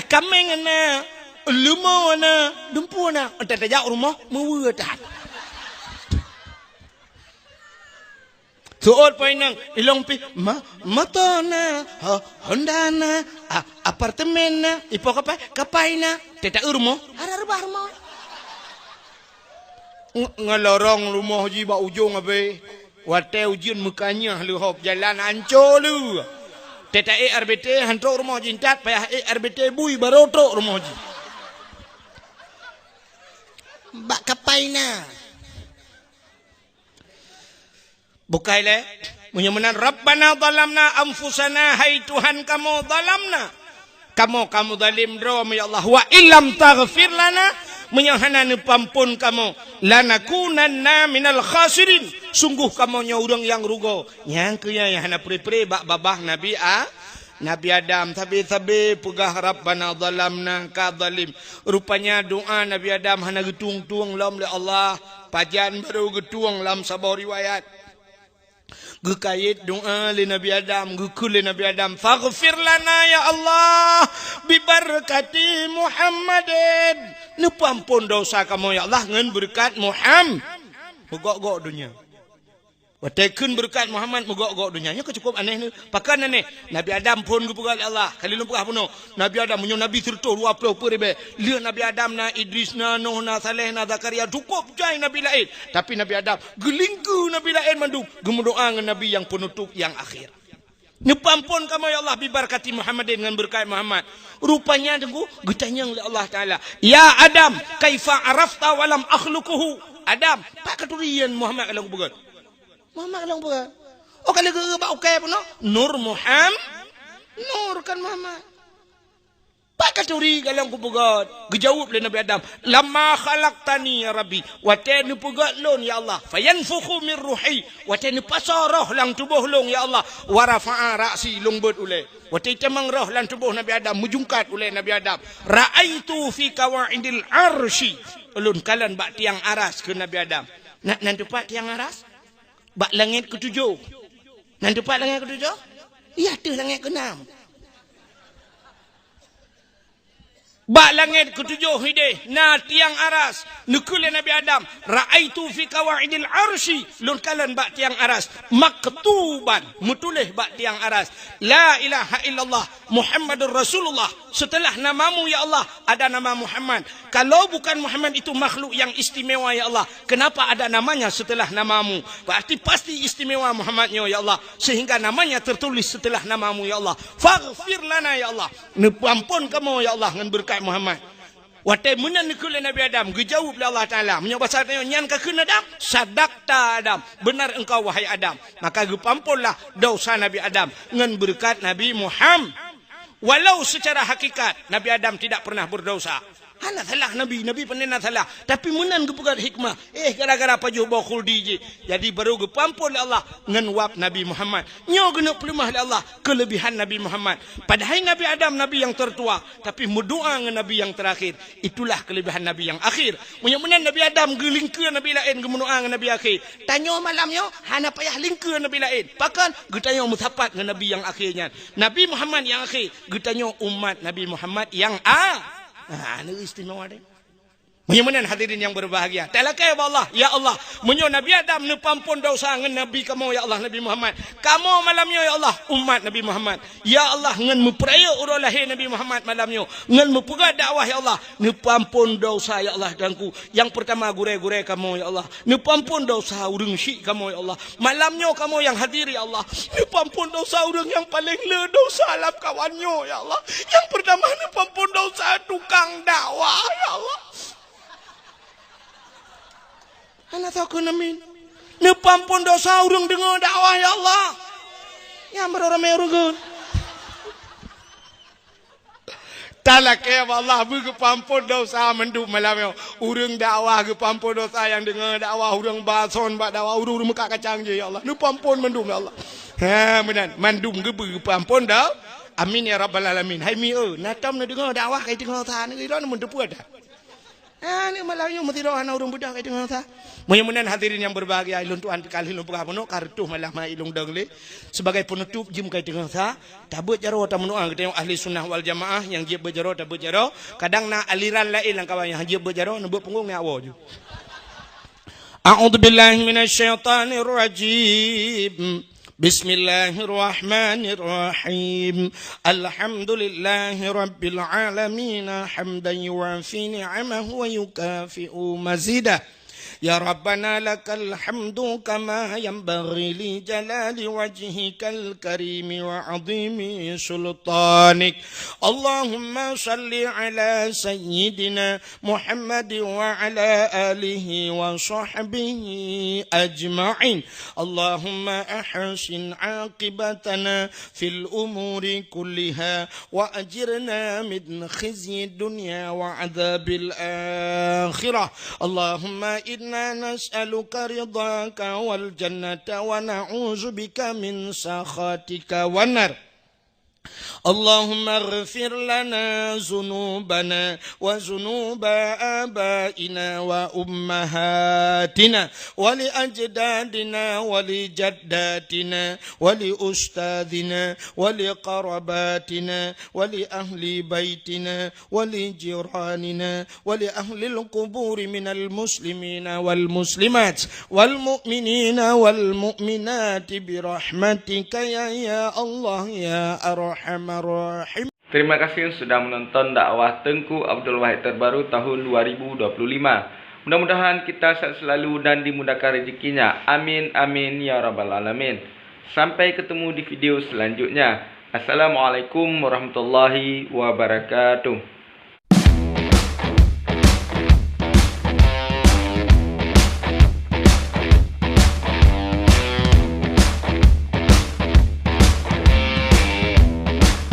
kameng ana, lumo ana, dumpu ana. Entah tajak rumah, mewurat. Soal poin nang ilong pi mata na Honda na apartemen na ipo kapai na teta urmo ada rumah ngelorong rumah ji ba ujung abe wate ujian mukanya lu hop jalan ancol lu teta RBT hantu rumah jintat payah RBT bui baroto rumah ji bak kapai na bukai le menyemenan Rabbana zalamna anfusana hai Tuhan kamu zalamna kamu zalim drom ya Allah wa illam taghfir lana menyahana pampun kamu lanakunanna minal khasirin sungguh kamu nya urang yang rugo yang kaya hana pre bak babah Nabi Adam tabi pegah Rabbana zalamna ka zalim rupanya doa Nabi Adam hana getung-tung lam le Allah pajan baru getung lam sabar riwayat gekait doa li Nabi Adam gekul li Nabi Adam faghfir lana ya Allah bi barakati Muhammadin nu pampun dosa kamu ya Allah ngan berkat Muhammad mogok dunia watekeun berkat Muhammad mogok dunia nya cukup aneh ni pakan aneh Nabi Adam pun gepegal Allah kali lumpah puno Nabi Adam munyo nabi serto 20 peribe lieu Nabi Adam na Idris na Nuh na Saleh na Zakaria cukup jai nabi lain tapi Nabi Adam gelingku nabi lain mandung gemudoa ngan nabi yang penutup yang akhir nepampun kamu ya Allah bi barakati Muhammadin dengan berkat Muhammad rupanya tunggu getanyang oleh Allah taala ya Adam kaifa arafta walam akhluquhu Adam pak keturian Muhammad kalau bukan Muhammad lang bukan. O kali ke ba okay puno? Nur Muhammad. Nur kan Muhammad. Pakaturi galang ku bugat. Gejawab le Nabi Adam, "Lamma khalaqtani ya Rabbi, wa tani bugat lon ya Allah, fayanfukhu min ruhi, wa tani pasarah lang tubuh long ya Allah, wa rafa'a ra'si lungbut ule." Wa tani temang roh lang tubuh Nabi Adam mujungkat ule Nabi Adam. Ra'aitu fi kawaidil arsy. Ulun kalan bak tiang aras ke Nabi Adam. Nak nan tepat tiang aras? Bak langit ke-7. Nan tepat langit ke-7? Ya, tu langit ke-6. Bak langit ke-7 hideh. Na tiang aras. Nukul Nabi Adam. Ra'aitu fi kawaidil arsy. Lun kalan bak tiang aras. Maktuban. Mutulih bak tiang aras. La ilaha illallah. Muhammadur Rasulullah. Setelah namamu ya Allah. Ada nama Muhammad. Kalau bukan Muhammad itu makhluk yang istimewa ya Allah. Kenapa ada namanya setelah namamu? Berarti pasti istimewa Muhammadnya ya Allah. Sehingga namanya tertulis setelah namamu ya Allah. Faghfir lana ya Allah. Ampun kamu ya Allah dengan berkat Muhammad. Watai munan nikul Nabi Adam. Gejawab Allah Ta'ala. Menyebab saatnya nyan kakun Adam. Sadakta Adam. Benar engkau wahai Adam. Maka gepampunlah dosa Nabi Adam. Dengan berkat Nabi Muhammad. Walau secara hakikat Nabi Adam tidak pernah berdosa. Hana salah Nabi pernah salah. Tapi menan gepegat hikmah. Gara-gara pajuh bokul DJ. Jadi baru gepampun Allah. Ngan wap Nabi Muhammad. Nyo gena pelimah Allah. Kelebihan Nabi Muhammad. Padahal Nabi Adam Nabi yang tertua. Tapi berdoa ngan Nabi yang terakhir. Itulah kelebihan Nabi yang akhir. Menan Nabi Adam gelingke Nabi lain. Gemendoa ngan Nabi akhir. Tanyo malamnya. Hana payah lingke Nabi lain. Pakan getanyo musapat ngan Nabi yang akhirnya. Nabi Muhammad yang akhir. Getanyo umat Nabi Muhammad yang ini istimewa deh. Menyamanan hadirin yang berbahagia. Talakai Allah, ya Allah. Menyo Nabi Adam nepampun dosa ngan Nabi kamu ya Allah Nabi Muhammad. Kamu malamnya ya Allah umat Nabi Muhammad. Ya Allah ngan memperaya urang lahir Nabi Muhammad malamnya. Ngan mempegat dakwah ya Allah. Nepampun dosa ya Allah dangku. Yang pertama gure-gure kamu ya Allah. Nepampun dosa urang syik kamu ya Allah. Malamnya kamu yang hadir ya Allah. Nepampun dosa urang yang paling le dosa alam kawannya ya Allah. Yang pertama nepampun dosa tukang dakwah ya Allah. Anak tahu namin. Nepampun dosa urang dengar dakwah ya Allah. Ya merorame urang. Talakai Allah berkepampun dosa mendup malam urang dakwah kepampun dosa yang dengar dakwah urang bason bak dakwah urang muka kacang je ya Allah. Nepampun mendum ya Allah. Ha menan mandum ke berkepampun dah. Amin ya rabbal alamin. Hai mi natam na dengar dakwah kai dengar ta ni ira mun tepu ada. Ni malayo mo tiro ana urang budak itu ngata. Mudah-mudahan hadirin yang berbahagia ilun Tuhan kali ilun pengapono kartu malah ma ilung dengli sebagai penutup jim kai tengah sa tabut jaro ta menua kita ahli sunnah wal jamaah yang jib berjaro tabut jaro kadang na aliran lain lang kawan yang jib berjaro nebut punggung ni awo ju. A'udzu billahi minasyaitonir rajim. Bismillahirrahmanirrahim. Alhamdulillahi rabbil alamin hamdan yuwafi ni'amahu wa yukafi'u mazidah. Ya Rabbana lakal hamdu kama yanbaghi li jalali wajhikal karimi wa azimi sultanik. Allahumma salli ala sayyidina Muhammad wa ala alihi wa sahbihi ajma'in. Allahumma ahsin aqibatana fil umuri kulliha wa ajirna min khizyi dunya wa adzabil akhirah. Allahumma إنا نسألك رضاك والجنة ونعوذ بك من سخطك والنار. اللهم اغفر لنا ذنوبنا وذنوب آبائنا وأمهاتنا ولأجدادنا ولجداتنا ولأستاذنا ولقرباتنا ولأهل بيتنا ولجيراننا ولأهل القبور من المسلمين والمسلمات والمؤمنين والمؤمنات برحمتك يا الله يا أرحم الراحمين. Terima kasih yang sudah menonton dakwah Tengku Abdul Wahid terbaru tahun 2025. Mudah-mudahan kita sehat selalu dan dimudahkan rezekinya. Amin amin ya rabbal alamin. Sampai ketemu di video selanjutnya. Assalamualaikum warahmatullahi wabarakatuh.